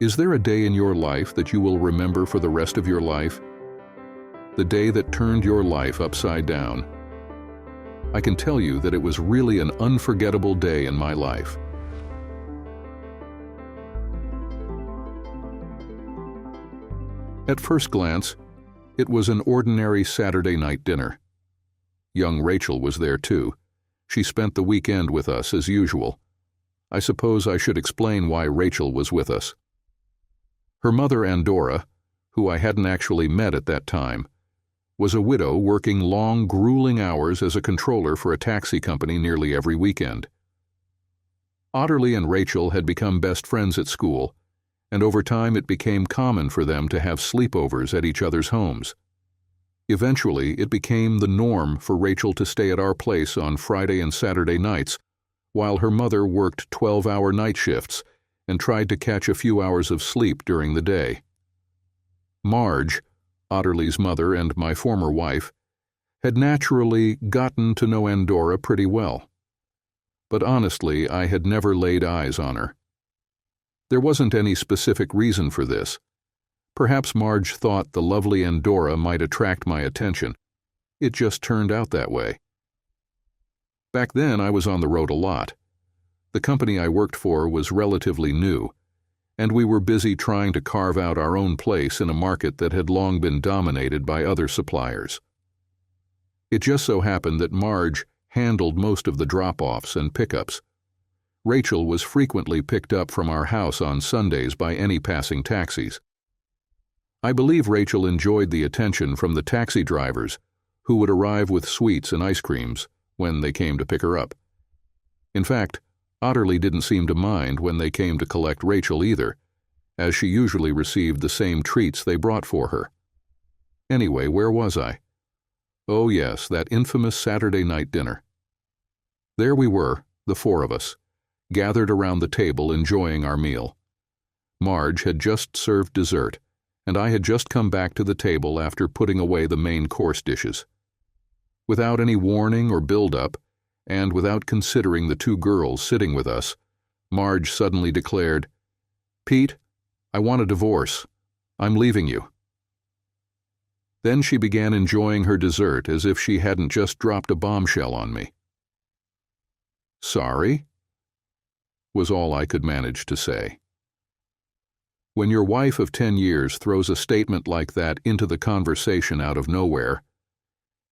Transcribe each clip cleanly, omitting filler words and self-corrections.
Is there a day in your life that you will remember for the rest of your life? The day that turned your life upside down. I can tell you that it was really an unforgettable day in my life. At first glance, it was an ordinary Saturday night dinner. Young Rachel was there too. She spent the weekend with us as usual. I suppose I should explain why Rachel was with us. Her mother, Andorra, who I hadn't actually met at that time, was a widow working long, grueling hours as a controller for a taxi company nearly every weekend. Otterly and Rachel had become best friends at school, and over time it became common for them to have sleepovers at each other's homes. Eventually, it became the norm for Rachel to stay at our place on Friday and Saturday nights, while her mother worked 12-hour night shifts and tried to catch a few hours of sleep during the day. Marge, Otterly's mother and my former wife, had naturally gotten to know Andorra pretty well. But honestly, I had never laid eyes on her. There wasn't any specific reason for this. Perhaps Marge thought the lovely Andorra might attract my attention. It just turned out that way. Back then, I was on the road a lot. The company I worked for was relatively new, and we were busy trying to carve out our own place in a market that had long been dominated by other suppliers. It just so happened that Marge handled most of the drop-offs and pickups. Rachel was frequently picked up from our house on Sundays by any passing taxis. I believe Rachel enjoyed the attention from the taxi drivers, who would arrive with sweets and ice creams when they came to pick her up. In fact, Otterly didn't seem to mind when they came to collect Rachel either, as she usually received the same treats they brought for her. Anyway, where was I? Oh yes, that infamous Saturday night dinner. There we were, the four of us, gathered around the table enjoying our meal. Marge had just served dessert, and I had just come back to the table after putting away the main course dishes. Without any warning or build-up, and without considering the two girls sitting with us, Marge suddenly declared, "Pete, I want a divorce. I'm leaving you." Then she began enjoying her dessert as if she hadn't just dropped a bombshell on me. "Sorry?" was all I could manage to say. When your wife of 10 years throws a statement like that into the conversation out of nowhere,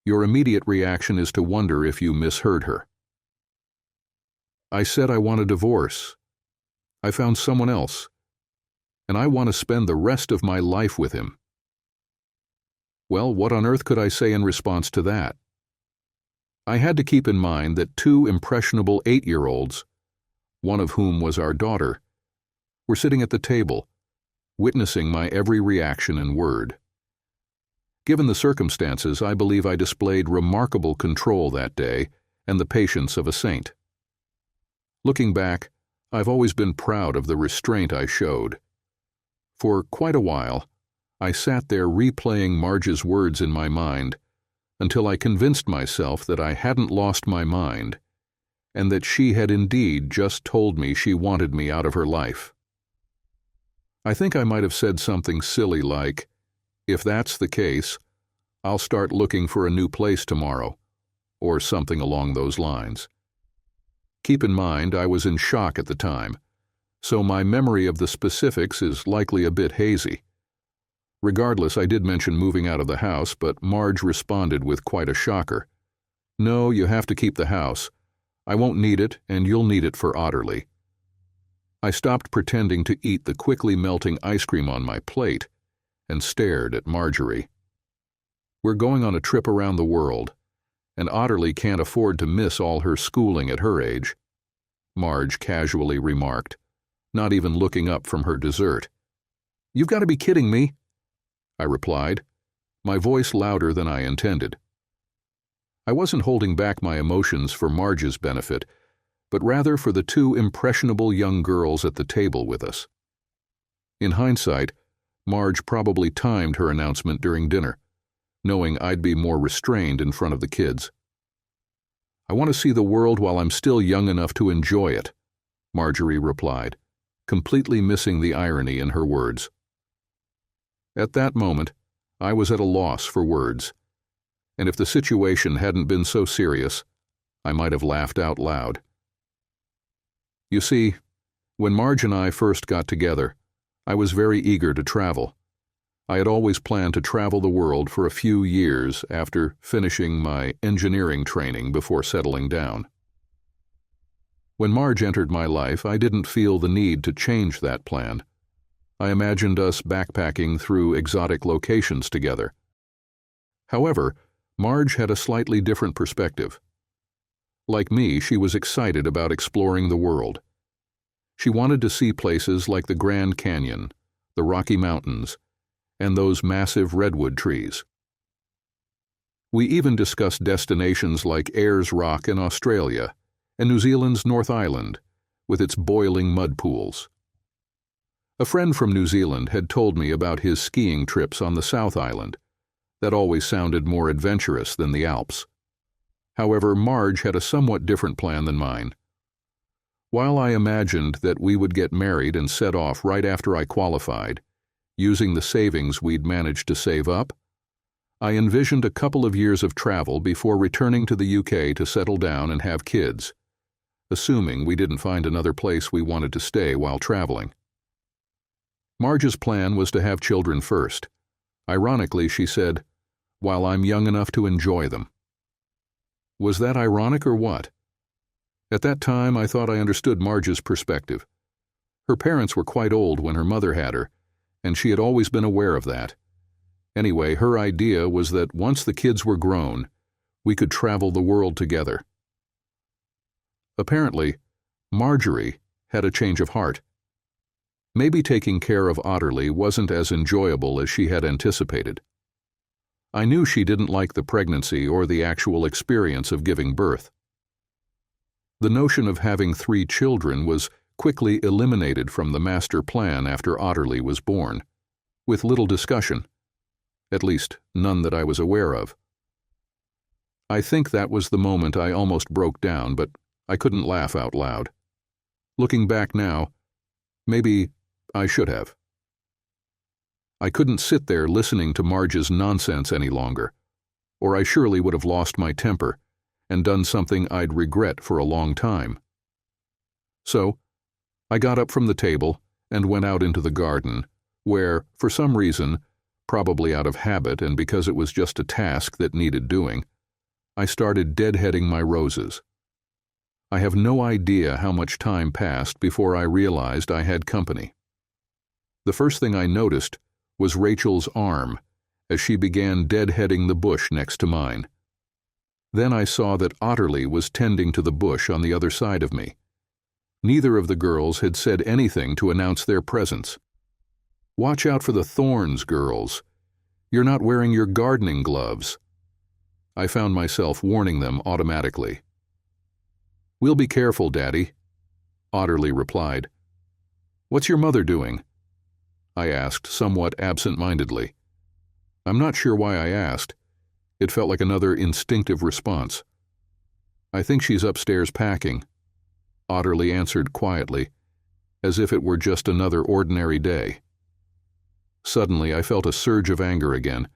your immediate reaction is to wonder if you misheard her. "I said I want a divorce. I found someone else, and I want to spend the rest of my life with him." Well, what on earth could I say in response to that? I had to keep in mind that two impressionable 8-year-olds, one of whom was our daughter, were sitting at the table, witnessing my every reaction and word. Given the circumstances, I believe I displayed remarkable control that day and the patience of a saint. Looking back, I've always been proud of the restraint I showed. For quite a while, I sat there replaying Marge's words in my mind until I convinced myself that I hadn't lost my mind and that she had indeed just told me she wanted me out of her life. I think I might have said something silly like, "If that's the case, I'll start looking for a new place tomorrow," or something along those lines. Keep in mind, I was in shock at the time, so my memory of the specifics is likely a bit hazy. Regardless, I did mention moving out of the house, but Marge responded with quite a shocker. "No, you have to keep the house. I won't need it, and you'll need it for Otterly." I stopped pretending to eat the quickly melting ice cream on my plate and stared at Marjorie. "We're going on a trip around the world, and Otterly can't afford to miss all her schooling at her age," Marge casually remarked, not even looking up from her dessert. "You've got to be kidding me," I replied, my voice louder than I intended. I wasn't holding back my emotions for Marge's benefit, but rather for the two impressionable young girls at the table with us. In hindsight, Marge probably timed her announcement during dinner, knowing I'd be more restrained in front of the kids. "I want to see the world while I'm still young enough to enjoy it," Marjorie replied, completely missing the irony in her words. At that moment, I was at a loss for words, and if the situation hadn't been so serious, I might have laughed out loud. You see, when Marge and I first got together, I was very eager to travel. I had always planned to travel the world for a few years after finishing my engineering training before settling down. When Marge entered my life, I didn't feel the need to change that plan. I imagined us backpacking through exotic locations together. However, Marge had a slightly different perspective. Like me, she was excited about exploring the world. She wanted to see places like the Grand Canyon, the Rocky Mountains, and those massive redwood trees. We even discussed destinations like Ayers Rock in Australia and New Zealand's North Island, with its boiling mud pools. A friend from New Zealand had told me about his skiing trips on the South Island. That always sounded more adventurous than the Alps. However, Marge had a somewhat different plan than mine. While I imagined that we would get married and set off right after I qualified, using the savings we'd managed to save up, I envisioned a couple of years of travel before returning to the UK to settle down and have kids, assuming we didn't find another place we wanted to stay while traveling. Marge's plan was to have children first. Ironically, she said, "While I'm young enough to enjoy them." Was that ironic or what? At that time, I thought I understood Marge's perspective. Her parents were quite old when her mother had her, and she had always been aware of that. Anyway, her idea was that once the kids were grown, we could travel the world together. Apparently, Marjorie had a change of heart. Maybe taking care of Otterly wasn't as enjoyable as she had anticipated. I knew she didn't like the pregnancy or the actual experience of giving birth. The notion of having 3 children was quickly eliminated from the master plan after Otterly was born, with little discussion, at least none that I was aware of. I think that was the moment I almost broke down, but I couldn't laugh out loud. Looking back now, maybe I should have. I couldn't sit there listening to Marge's nonsense any longer, or I surely would have lost my temper and done something I'd regret for a long time. So, I got up from the table and went out into the garden, where, for some reason, probably out of habit and because it was just a task that needed doing, I started deadheading my roses. I have no idea how much time passed before I realized I had company. The first thing I noticed was Rachel's arm as she began deadheading the bush next to mine. Then I saw that Otterly was tending to the bush on the other side of me. Neither of the girls had said anything to announce their presence. "Watch out for the thorns, girls. You're not wearing your gardening gloves." I found myself warning them automatically. "We'll be careful, Daddy," Otterly replied. "What's your mother doing?" I asked somewhat absent-mindedly. I'm not sure why I asked. It felt like another instinctive response. "I think she's upstairs packing," Otterly answered quietly, as if it were just another ordinary day. Suddenly, I felt a surge of anger again.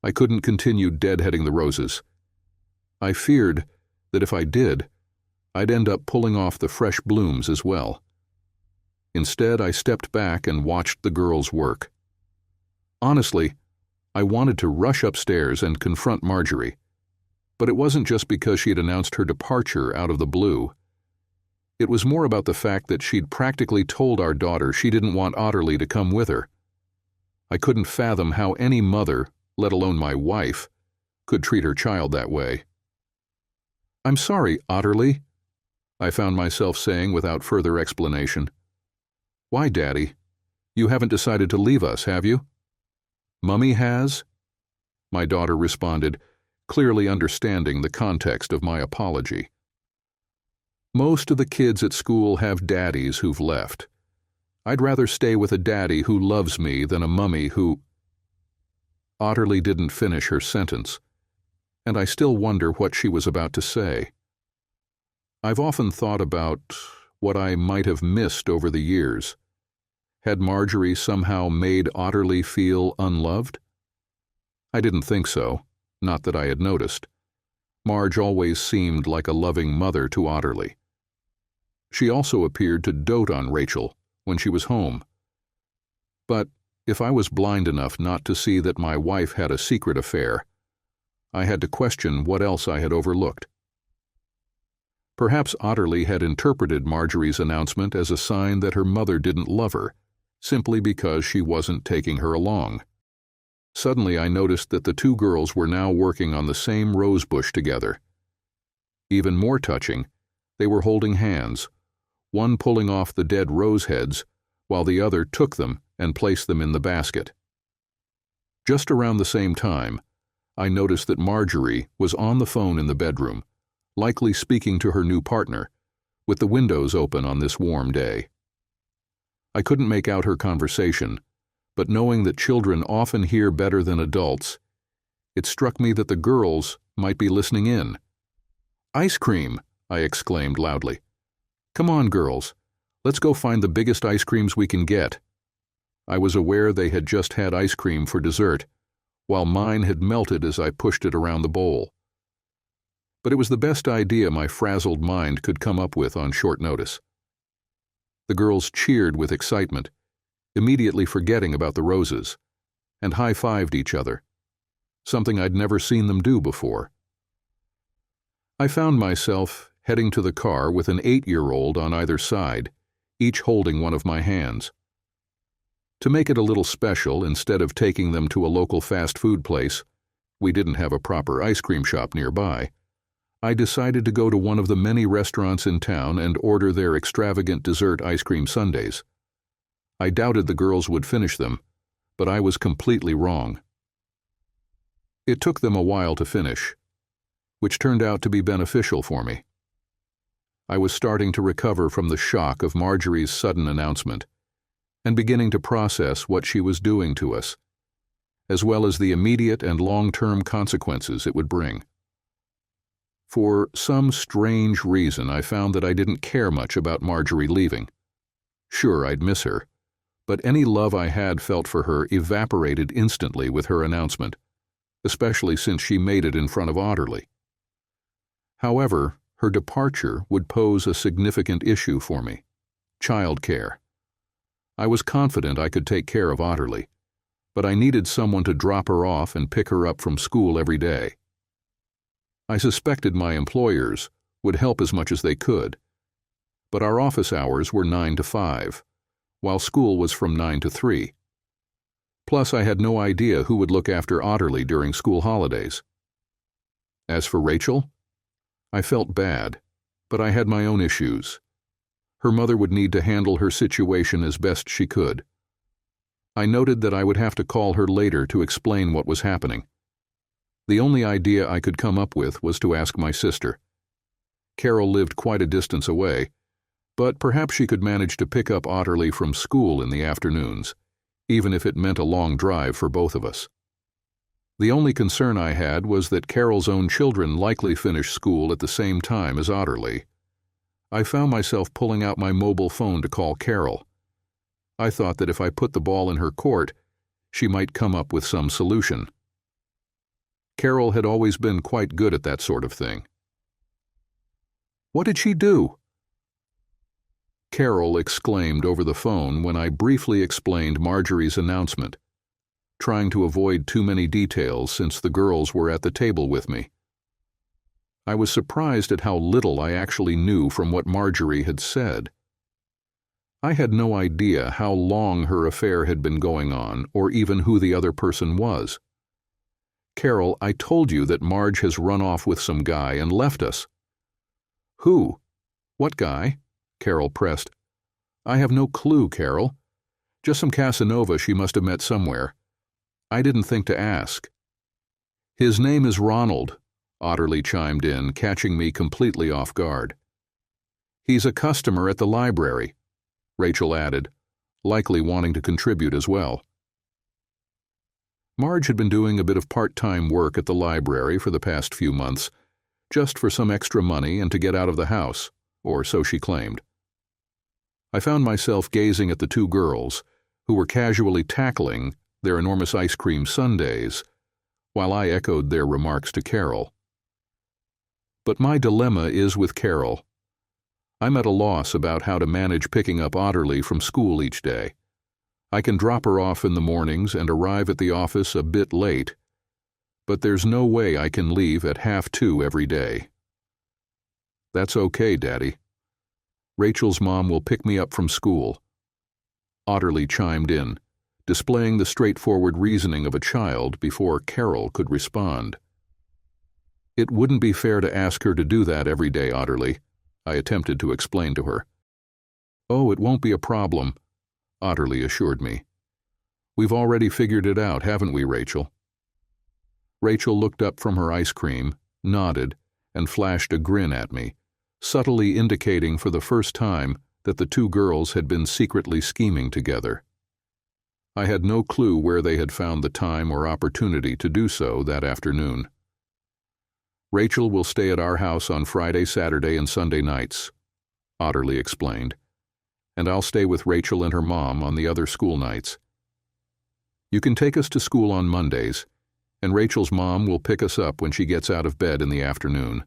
I couldn't continue deadheading the roses. I feared that if I did, I'd end up pulling off the fresh blooms as well. Instead, I stepped back and watched the girls work. Honestly, I wanted to rush upstairs and confront Marjorie, but it wasn't just because she had announced her departure out of the blue. It was more about the fact that she'd practically told our daughter she didn't want Otterly to come with her. I couldn't fathom how any mother, let alone my wife, could treat her child that way. "I'm sorry, Otterly," I found myself saying without further explanation. "Why, Daddy? You haven't decided to leave us, have you?" "Mummy has?" my daughter responded, clearly understanding the context of my apology. "Most of the kids at school have daddies who've left. I'd rather stay with a daddy who loves me than a mummy who—" Otterly didn't finish her sentence, and I still wonder what she was about to say. I've often thought about what I might have missed over the years. Had Marjorie somehow made Otterly feel unloved? I didn't think so, not that I had noticed. Marge always seemed like a loving mother to Otterly. She also appeared to dote on Rachel when she was home. But if I was blind enough not to see that my wife had a secret affair, I had to question what else I had overlooked. Perhaps Otterly had interpreted Marjorie's announcement as a sign that her mother didn't love her, simply because she wasn't taking her along. Suddenly I noticed that the two girls were now working on the same rose bush together. Even more touching, they were holding hands, one pulling off the dead rose heads, while the other took them and placed them in the basket. Just around the same time, I noticed that Marjorie was on the phone in the bedroom, likely speaking to her new partner, with the windows open on this warm day. I couldn't make out her conversation, but knowing that children often hear better than adults, it struck me that the girls might be listening in. "Ice cream!" I exclaimed loudly. "Come on, girls. Let's go find the biggest ice creams we can get." I was aware they had just had ice cream for dessert, while mine had melted as I pushed it around the bowl. But it was the best idea my frazzled mind could come up with on short notice. The girls cheered with excitement, immediately forgetting about the roses, and high-fived each other, something I'd never seen them do before. I found myself heading to the car with an 8-year-old on either side, each holding one of my hands. To make it a little special, instead of taking them to a local fast food place, we didn't have a proper ice cream shop nearby, I decided to go to one of the many restaurants in town and order their extravagant dessert ice cream sundaes. I doubted the girls would finish them, but I was completely wrong. It took them a while to finish, which turned out to be beneficial for me. I was starting to recover from the shock of Marjorie's sudden announcement, and beginning to process what she was doing to us, as well as the immediate and long-term consequences it would bring. For some strange reason, I found that I didn't care much about Marjorie leaving. Sure, I'd miss her, but any love I had felt for her evaporated instantly with her announcement, especially since she made it in front of Otterly. However, her departure would pose a significant issue for me: childcare. I was confident I could take care of Otterly, but I needed someone to drop her off and pick her up from school every day. I suspected my employers would help as much as they could, but our office hours were 9 to 5, while school was from 9 to 3. Plus, I had no idea who would look after Otterly during school holidays. As for Rachel, I felt bad, but I had my own issues. Her mother would need to handle her situation as best she could. I noted that I would have to call her later to explain what was happening. The only idea I could come up with was to ask my sister. Carol lived quite a distance away, but perhaps she could manage to pick up Otterly from school in the afternoons, even if it meant a long drive for both of us. The only concern I had was that Carol's own children likely finished school at the same time as Otterly. I found myself pulling out my mobile phone to call Carol. I thought that if I put the ball in her court, she might come up with some solution. Carol had always been quite good at that sort of thing. "What did she do?" Carol exclaimed over the phone when I briefly explained Marjorie's announcement, trying to avoid too many details since the girls were at the table with me. I was surprised at how little I actually knew from what Marjorie had said. I had no idea how long her affair had been going on, or even who the other person was. "Carol, I told you that Marge has run off with some guy and left us." "Who? What guy?" Carol pressed. "I have no clue, Carol. Just some Casanova she must have met somewhere. I didn't think to ask." "His name is Ronald," Otterly chimed in, catching me completely off guard. "He's a customer at the library," Rachel added, likely wanting to contribute as well. Marge had been doing a bit of part-time work at the library for the past few months, just for some extra money and to get out of the house, or so she claimed. I found myself gazing at the two girls, who were casually tackling their enormous ice cream sundaes, while I echoed their remarks to Carol. But my dilemma is with Carol. I'm at a loss about how to manage picking up Otterly from school each day. I can drop her off in the mornings and arrive at the office a bit late, but there's no way I can leave at 1:30 every day. That's okay, Daddy. Rachel's mom will pick me up from school. Otterly chimed in, displaying the straightforward reasoning of a child before Carol could respond. It wouldn't be fair to ask her to do that every day, Otterly, I attempted to explain to her. Oh, it won't be a problem, Otterly assured me. We've already figured it out, haven't we, Rachel? Rachel looked up from her ice cream, nodded, and flashed a grin at me, subtly indicating for the first time that the two girls had been secretly scheming together. I had no clue where they had found the time or opportunity to do so that afternoon. Rachel will stay at our house on Friday, Saturday, and Sunday nights, Otterly explained, and I'll stay with Rachel and her mom on the other school nights. You can take us to school on Mondays, and Rachel's mom will pick us up when she gets out of bed in the afternoon.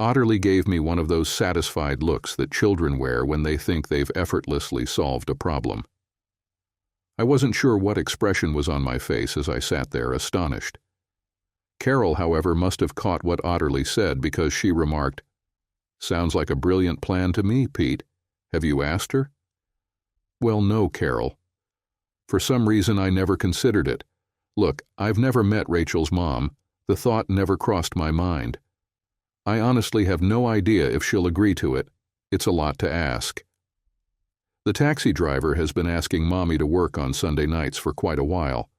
Otterly gave me one of those satisfied looks that children wear when they think they've effortlessly solved a problem. I wasn't sure what expression was on my face as I sat there astonished. Carol, however, must have caught what Otterly said because she remarked, "Sounds like a brilliant plan to me, Pete. Have you asked her?" Well, no, Carol. For some reason I never considered it. Look, I've never met Rachel's mom. The thought never crossed my mind. I honestly have no idea if she'll agree to it. It's a lot to ask. The taxi driver has been asking Mommy to work on Sunday nights for quite a while,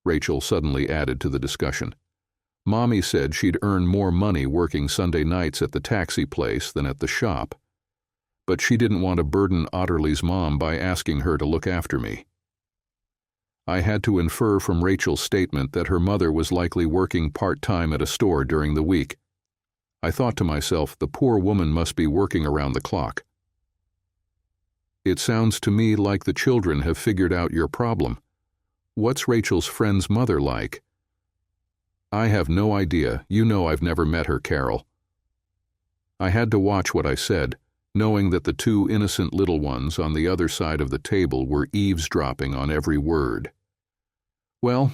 Rachel suddenly added to the discussion. Mommy said she'd earn more money working Sunday nights at the taxi place than at the shop, but she didn't want to burden Otterly's mom by asking her to look after me. I had to infer from Rachel's statement that her mother was likely working part-time at a store during the week. I thought to myself, the poor woman must be working around the clock. It sounds to me like the children have figured out your problem. What's Rachel's friend's mother like? I have no idea. You know I've never met her, Carol. I had to watch what I said, knowing that the two innocent little ones on the other side of the table were eavesdropping on every word. Well,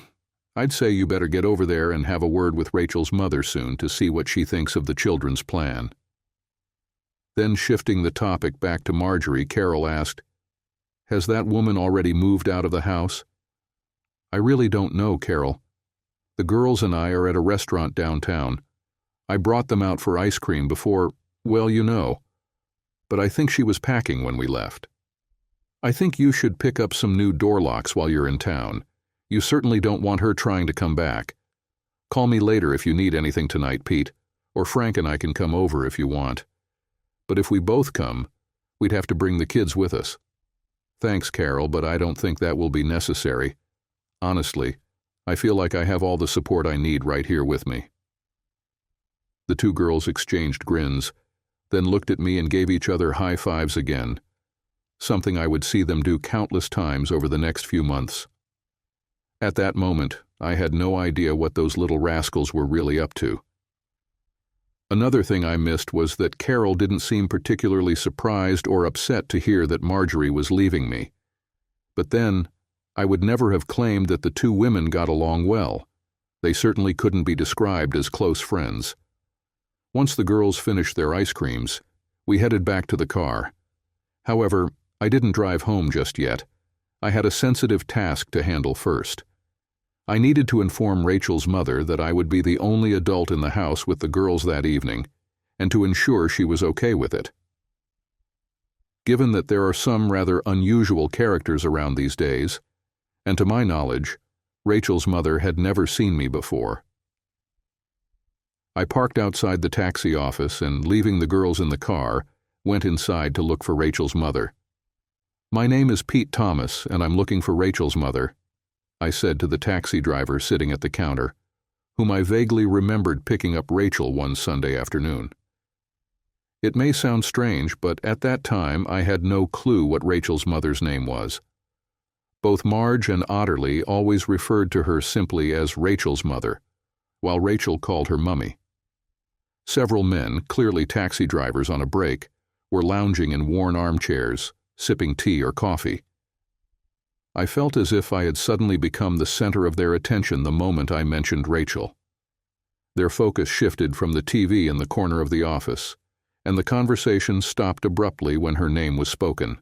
I'd say you better get over there and have a word with Rachel's mother soon to see what she thinks of the children's plan. Then, shifting the topic back to Marjorie, Carol asked, "Has that woman already moved out of the house?" I really don't know, Carol. The girls and I are at a restaurant downtown. I brought them out for ice cream before, well, you know. But I think she was packing when we left. I think you should pick up some new door locks while you're in town. You certainly don't want her trying to come back. Call me later if you need anything tonight, Pete, or Frank and I can come over if you want. But if we both come, we'd have to bring the kids with us. Thanks, Carol, but I don't think that will be necessary. Honestly, I feel like I have all the support I need right here with me. The two girls exchanged grins, then looked at me and gave each other high fives again, something I would see them do countless times over the next few months. At that moment, I had no idea what those little rascals were really up to. Another thing I missed was that Carol didn't seem particularly surprised or upset to hear that Marjorie was leaving me. But then, I would never have claimed that the two women got along well. They certainly couldn't be described as close friends. Once the girls finished their ice creams, we headed back to the car. However, I didn't drive home just yet. I had a sensitive task to handle first. I needed to inform Rachel's mother that I would be the only adult in the house with the girls that evening, and to ensure she was okay with it. Given that there are some rather unusual characters around these days, and to my knowledge, Rachel's mother had never seen me before. I parked outside the taxi office and, leaving the girls in the car, went inside to look for Rachel's mother. "My name is Pete Thomas, and I'm looking for Rachel's mother," I said to the taxi driver sitting at the counter, whom I vaguely remembered picking up Rachel one Sunday afternoon. It may sound strange, but at that time I had no clue what Rachel's mother's name was. Both Marge and Otterly always referred to her simply as Rachel's mother, while Rachel called her Mummy. Several men, clearly taxi drivers on a break, were lounging in worn armchairs, sipping tea or coffee. I felt as if I had suddenly become the center of their attention the moment I mentioned Rachel. Their focus shifted from the TV in the corner of the office, and the conversation stopped abruptly when her name was spoken.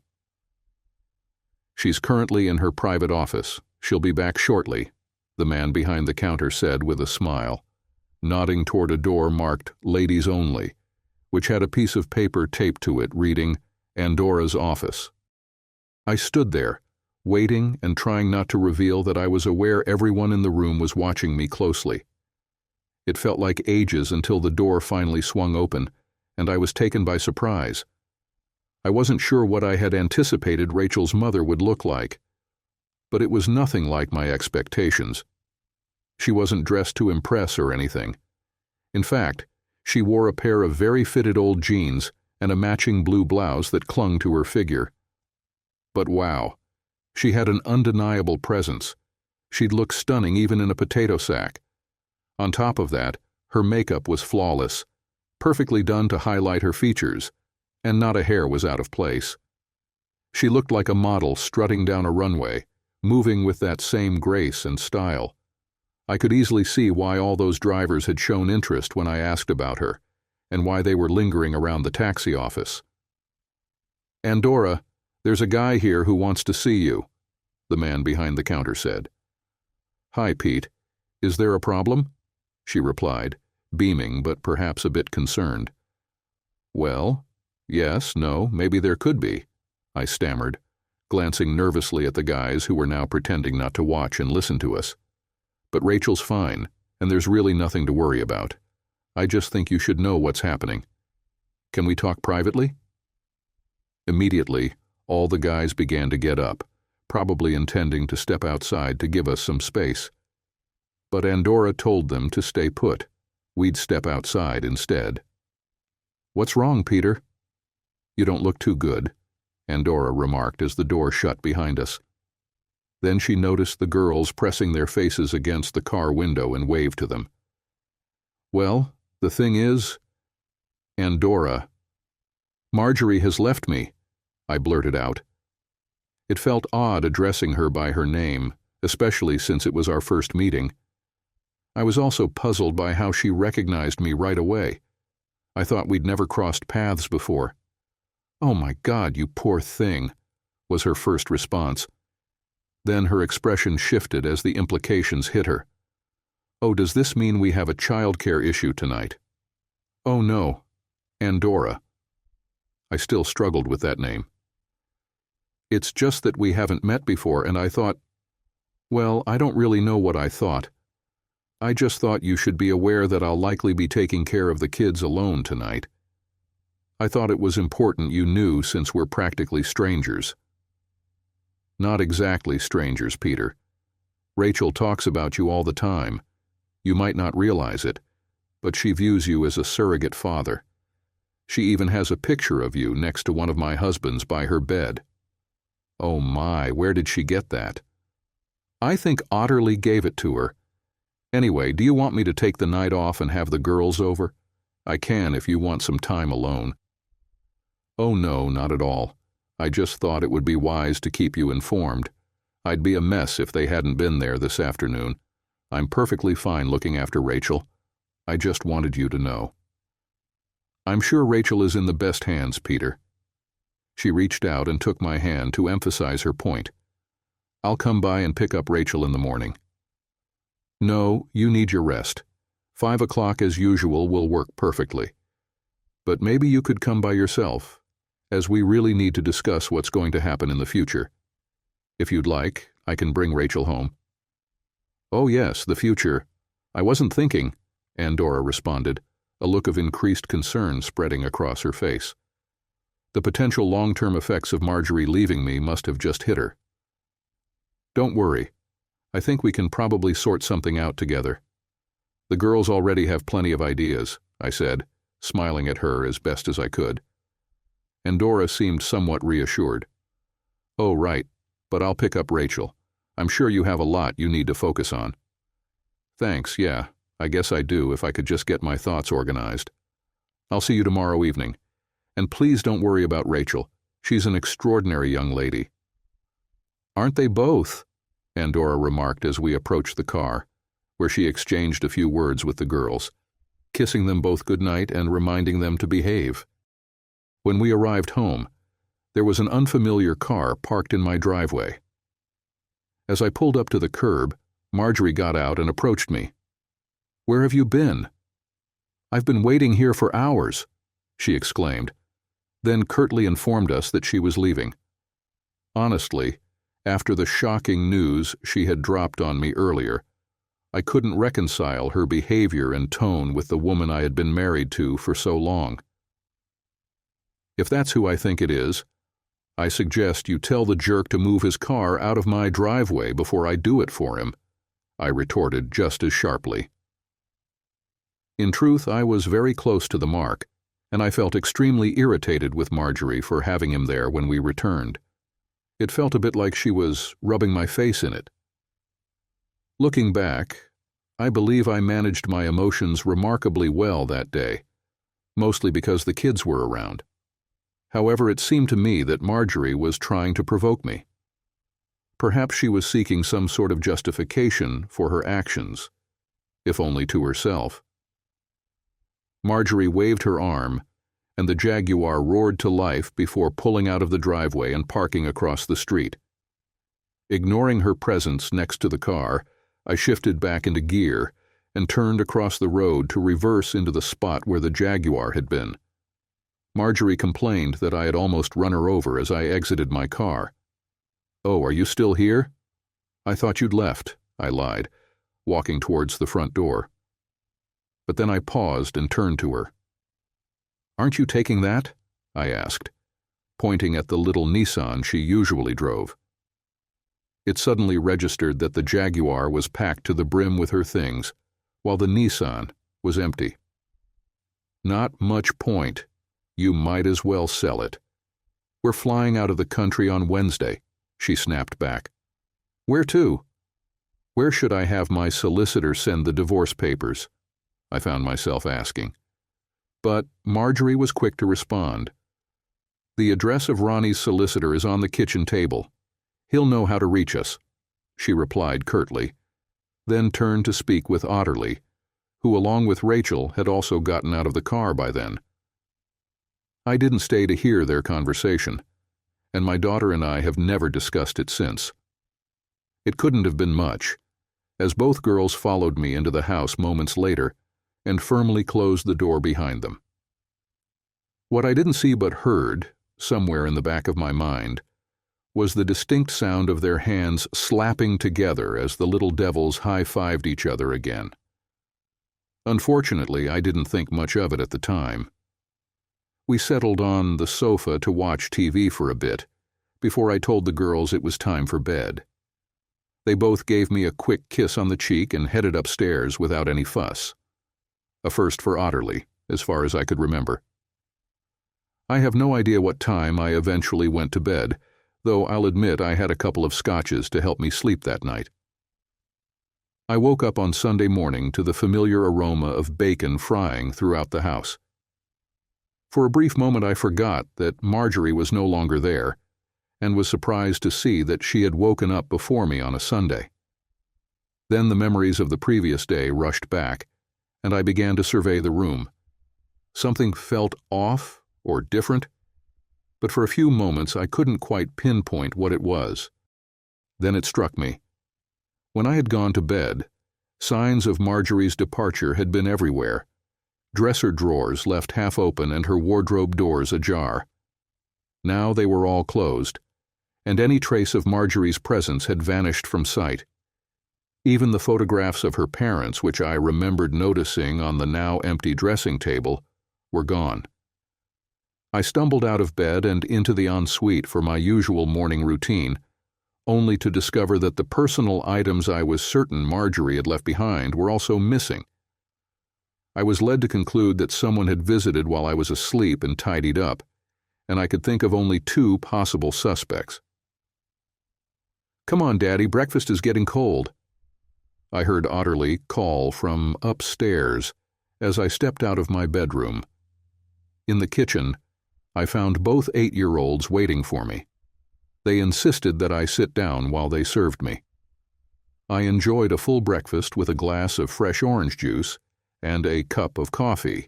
"She's currently in her private office. She'll be back shortly," the man behind the counter said with a smile, nodding toward a door marked Ladies Only, which had a piece of paper taped to it reading Andora's office. I stood there, waiting and trying not to reveal that I was aware everyone in the room was watching me closely. It felt like ages until the door finally swung open, and I was taken by surprise. I wasn't sure what I had anticipated Rachel's mother would look like, but it was nothing like my expectations. She wasn't dressed to impress or anything. In fact, she wore a pair of very fitted old jeans and a matching blue blouse that clung to her figure. But wow, she had an undeniable presence. She'd look stunning even in a potato sack. On top of that, her makeup was flawless, perfectly done to highlight her features, and not a hair was out of place. She looked like a model strutting down a runway, moving with that same grace and style. I could easily see why all those drivers had shown interest when I asked about her, and why they were lingering around the taxi office. "Andorra, there's a guy here who wants to see you," the man behind the counter said. "Hi, Pete. Is there a problem?" she replied, beaming but perhaps a bit concerned. "Well, yes, no, maybe there could be," I stammered, glancing nervously at the guys who were now pretending not to watch and listen to us. "But Rachel's fine, and there's really nothing to worry about. I just think you should know what's happening. Can we talk privately?" Immediately, all the guys began to get up, probably intending to step outside to give us some space. But Andorra told them to stay put. We'd step outside instead. "What's wrong, Peter?" "You don't look too good," Andorra remarked as the door shut behind us. Then she noticed the girls pressing their faces against the car window and waved to them. "Well, the thing is, Andorra, Marjorie has left me," I blurted out. It felt odd addressing her by her name, especially since it was our first meeting. I was also puzzled by how she recognized me right away. I thought we'd never crossed paths before. "Oh my God, you poor thing," was her first response. Then her expression shifted as the implications hit her. "Oh, does this mean we have a childcare issue tonight?" "Oh no, Andorra." I still struggled with that name. "It's just that we haven't met before, and I thought, well, I don't really know what I thought. I just thought you should be aware that I'll likely be taking care of the kids alone tonight. I thought it was important you knew since we're practically strangers." "Not exactly strangers, Peter. Rachel talks about you all the time. You might not realize it, but she views you as a surrogate father. She even has a picture of you next to one of my husband's by her bed." "Oh my, where did she get that?" "I think Otterly gave it to her. Anyway, do you want me to take the night off and have the girls over? I can if you want some time alone." "Oh no, not at all. I just thought it would be wise to keep you informed. I'd be a mess if they hadn't been there this afternoon. I'm perfectly fine looking after Rachel. I just wanted you to know." "I'm sure Rachel is in the best hands, Peter." She reached out and took my hand to emphasize her point. "I'll come by and pick up Rachel in the morning." "No, you need your rest. 5 o'clock as usual will work perfectly. But maybe you could come by yourself, as we really need to discuss what's going to happen in the future. If you'd like, I can bring Rachel home." "Oh yes, the future. I wasn't thinking," Andorra responded, a look of increased concern spreading across her face. The potential long-term effects of Marjorie leaving me must have just hit her. "Don't worry. I think we can probably sort something out together. The girls already have plenty of ideas," I said, smiling at her as best as I could. Andorra seemed somewhat reassured. "Oh, right. but I'll pick up Rachel. I'm sure you have a lot you need to focus on." "Thanks, yeah, I guess I do if I could just get my thoughts organized. I'll see you tomorrow evening. And please don't worry about Rachel. She's an extraordinary young lady." "Aren't they both?" Andorra remarked as we approached the car, where she exchanged a few words with the girls, kissing them both good night and reminding them to behave. When we arrived home, there was an unfamiliar car parked in my driveway. As I pulled up to the curb, Marjorie got out and approached me. "Where have you been?" "I've been waiting here for hours," she exclaimed, then curtly informed us that she was leaving. Honestly, after the shocking news she had dropped on me earlier, I couldn't reconcile her behavior and tone with the woman I had been married to for so long. "If that's who I think it is, I suggest you tell the jerk to move his car out of my driveway before I do it for him," I retorted just as sharply. In truth, I was very close to the mark, and I felt extremely irritated with Marjorie for having him there when we returned. It felt a bit like she was rubbing my face in it. Looking back, I believe I managed my emotions remarkably well that day, mostly because the kids were around. However, it seemed to me that Marjorie was trying to provoke me. Perhaps she was seeking some sort of justification for her actions, if only to herself. Marjorie waved her arm, and the Jaguar roared to life before pulling out of the driveway and parking across the street. Ignoring her presence next to the car, I shifted back into gear and turned across the road to reverse into the spot where the Jaguar had been. Marjorie complained that I had almost run her over as I exited my car. "Oh, are you still here?" "I thought you'd left," I lied, walking towards the front door. But then I paused and turned to her. "Aren't you taking that?" I asked, pointing at the little Nissan she usually drove. It suddenly registered that the Jaguar was packed to the brim with her things, while the Nissan was empty. "Not much point. You might as well sell it. We're flying out of the country on Wednesday," she snapped back. "Where to?" "Where should I have my solicitor send the divorce papers?" I found myself asking. But Marjorie was quick to respond. "The address of Ronnie's solicitor is on the kitchen table. He'll know how to reach us," she replied curtly, then turned to speak with Otterly, who along with Rachel had also gotten out of the car by then. I didn't stay to hear their conversation, and my daughter and I have never discussed it since. It couldn't have been much, as both girls followed me into the house moments later and firmly closed the door behind them. What I didn't see but heard, somewhere in the back of my mind, was the distinct sound of their hands slapping together as the little devils high-fived each other again. Unfortunately, I didn't think much of it at the time. We settled on the sofa to watch TV for a bit, before I told the girls it was time for bed. They both gave me a quick kiss on the cheek and headed upstairs without any fuss. A first for Otterly, as far as I could remember. I have no idea what time I eventually went to bed, though I'll admit I had a couple of scotches to help me sleep that night. I woke up on Sunday morning to the familiar aroma of bacon frying throughout the house. For a brief moment I forgot that Marjorie was no longer there, and was surprised to see that she had woken up before me on a Sunday. Then the memories of the previous day rushed back, and I began to survey the room. Something felt off or different, but for a few moments I couldn't quite pinpoint what it was. Then it struck me. When I had gone to bed, signs of Marjorie's departure had been everywhere. Dresser drawers left half open and her wardrobe doors ajar. Now they were all closed, and any trace of Marjorie's presence had vanished from sight. Even the photographs of her parents, which I remembered noticing on the now empty dressing table, were gone. I stumbled out of bed and into the ensuite for my usual morning routine, only to discover that the personal items I was certain Marjorie had left behind were also missing. I was led to conclude that someone had visited while I was asleep and tidied up, and I could think of only two possible suspects. "Come on, Daddy, breakfast is getting cold." I heard Otterly call from upstairs as I stepped out of my bedroom. In the kitchen, I found both 8-year-olds waiting for me. They insisted that I sit down while they served me. I enjoyed a full breakfast with a glass of fresh orange juice and a cup of coffee,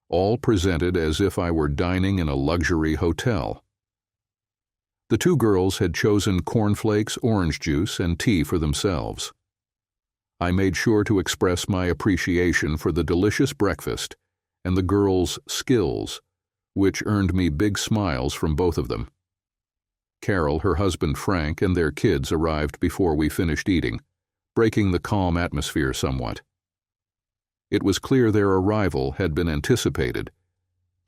all presented as if I were dining in a luxury hotel. The 2 girls had chosen cornflakes, orange juice, and tea for themselves. I made sure to express my appreciation for the delicious breakfast and the girls' skills, which earned me big smiles from both of them. Carol, her husband Frank, and their kids arrived before we finished eating, breaking the calm atmosphere somewhat. It was clear their arrival had been anticipated.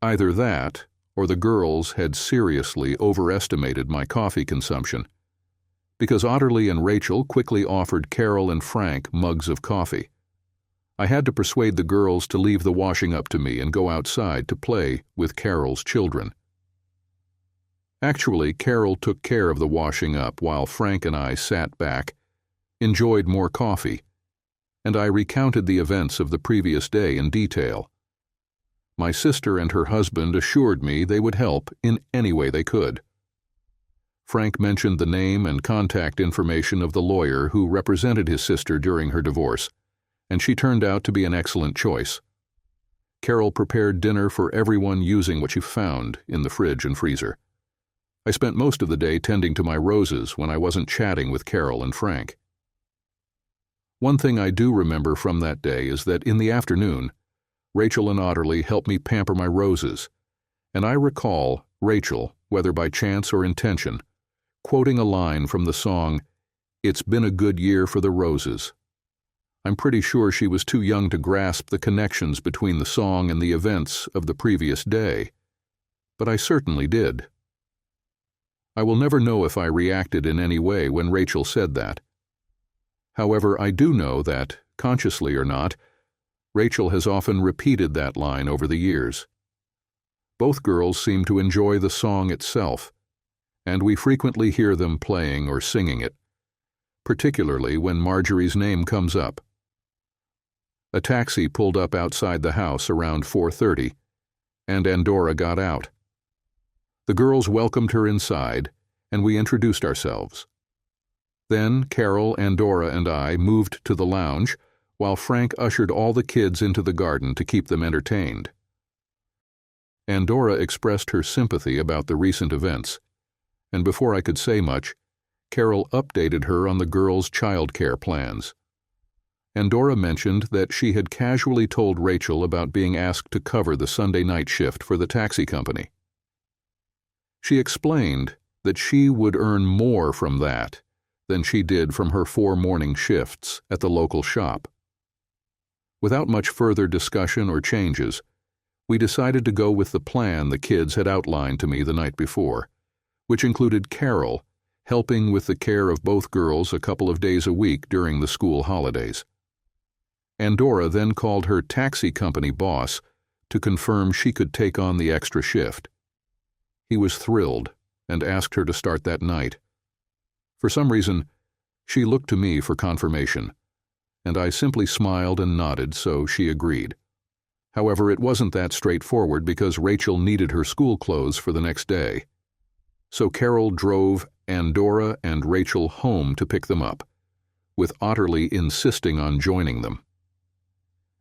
Either that, or the girls had seriously overestimated my coffee consumption, because Otterly and Rachel quickly offered Carol and Frank mugs of coffee. I had to persuade the girls to leave the washing up to me and go outside to play with Carol's children. Actually, Carol took care of the washing up while Frank and I sat back, enjoyed more coffee, and I recounted the events of the previous day in detail. My sister and her husband assured me they would help in any way they could. Frank mentioned the name and contact information of the lawyer who represented his sister during her divorce, and she turned out to be an excellent choice. Carol prepared dinner for everyone using what she found in the fridge and freezer. I spent most of the day tending to my roses when I wasn't chatting with Carol and Frank. One thing I do remember from that day is that in the afternoon, Rachel and Otterly helped me pamper my roses, and I recall Rachel, whether by chance or intention, quoting a line from the song, "It's been a good year for the roses." I'm pretty sure she was too young to grasp the connections between the song and the events of the previous day, but I certainly did. I will never know if I reacted in any way when Rachel said that. However, I do know that, consciously or not, Rachel has often repeated that line over the years. Both girls seem to enjoy the song itself, and we frequently hear them playing or singing it, particularly when Marjorie's name comes up. A taxi pulled up outside the house around 4:30, and Andorra got out. The girls welcomed her inside, and we introduced ourselves. Then Carol, Andorra, and I moved to the lounge, while Frank ushered all the kids into the garden to keep them entertained. Andorra expressed her sympathy about the recent events, and before I could say much, Carol updated her on the girls' childcare plans. Andorra mentioned that she had casually told Rachel about being asked to cover the Sunday night shift for the taxi company. She explained that she would earn more from that than she did from her 4 morning shifts at the local shop. Without much further discussion or changes, we decided to go with the plan the kids had outlined to me the night before, which included Carol helping with the care of both girls a couple of days a week during the school holidays. Andorra then called her taxi company boss to confirm she could take on the extra shift. He was thrilled and asked her to start that night. For some reason, she looked to me for confirmation, and I simply smiled and nodded, so she agreed. However, it wasn't that straightforward because Rachel needed her school clothes for the next day. So Carol drove Andorra and Rachel home to pick them up, with Otterly insisting on joining them.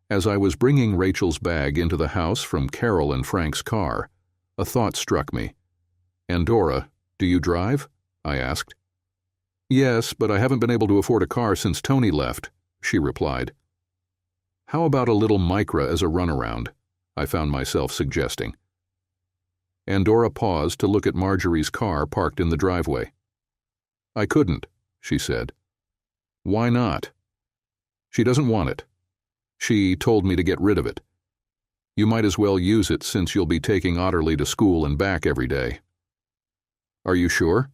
As I was bringing Rachel's bag into the house from Carol and Frank's car, a thought struck me. "Andorra, do you drive?" I asked. "Yes, but I haven't been able to afford a car since Tony left," she replied. "How about a little Micra as a runaround?" I found myself suggesting. Andorra paused to look at Marjorie's car parked in the driveway. "I couldn't," she said. "Why not?" "She doesn't want it. She told me to get rid of it. You might as well use it since you'll be taking Otterly to school and back every day." "Are you sure?"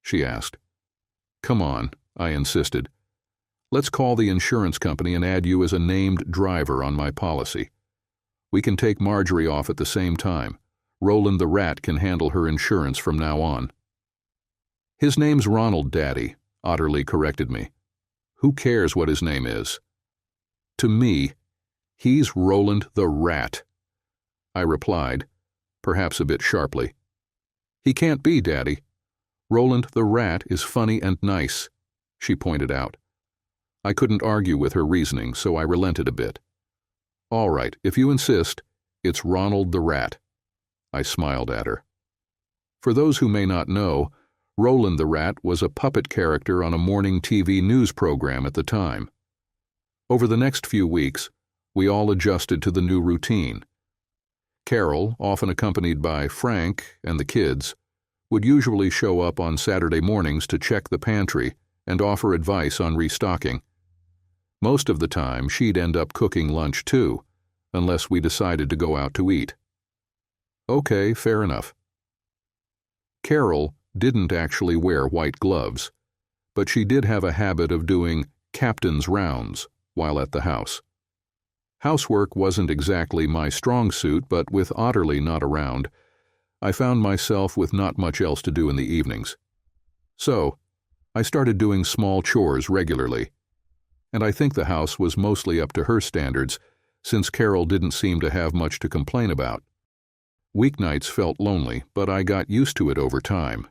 she asked. "Come on," I insisted. "Let's call the insurance company and add you as a named driver on my policy. We can take Marjorie off at the same time. Roland the rat can handle her insurance from now on." "His name's Ronald, Daddy," Otterly corrected me. Who cares what his name is? To me, he's Roland the Rat, I replied, perhaps a bit sharply. He can't be, Daddy. Roland the Rat is funny and nice, she pointed out. I couldn't argue with her reasoning, so I relented a bit. All right, if you insist, it's Ronald the Rat. I smiled at her. For those who may not know, Roland the Rat was a puppet character on a morning TV news program at the time. Over the next few weeks, we all adjusted to the new routine. Carol, often accompanied by Frank and the kids, would usually show up on Saturday mornings to check the pantry and offer advice on restocking. Most of the time, she'd end up cooking lunch too, unless we decided to go out to eat. Okay, fair enough. Carol didn't actually wear white gloves, but she did have a habit of doing captain's rounds while at the house. Housework wasn't exactly my strong suit, but with Otterly not around, I found myself with not much else to do in the evenings. So, I started doing small chores regularly, and I think the house was mostly up to her standards, since Carol didn't seem to have much to complain about. Weeknights felt lonely, but I got used to it over time.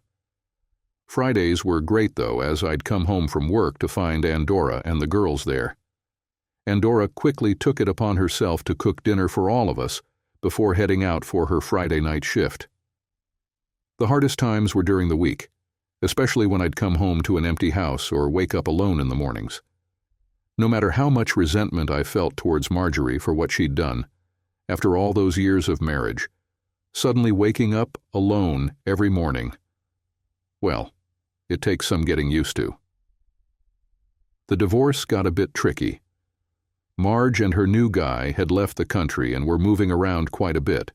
Fridays were great, though, as I'd come home from work to find Andorra and the girls there. Andorra quickly took it upon herself to cook dinner for all of us before heading out for her Friday night shift. The hardest times were during the week, especially when I'd come home to an empty house or wake up alone in the mornings. No matter how much resentment I felt towards Marjorie for what she'd done, after all those years of marriage, suddenly waking up alone every morning, well, it takes some getting used to. The divorce got a bit tricky. Marge and her new guy had left the country and were moving around quite a bit.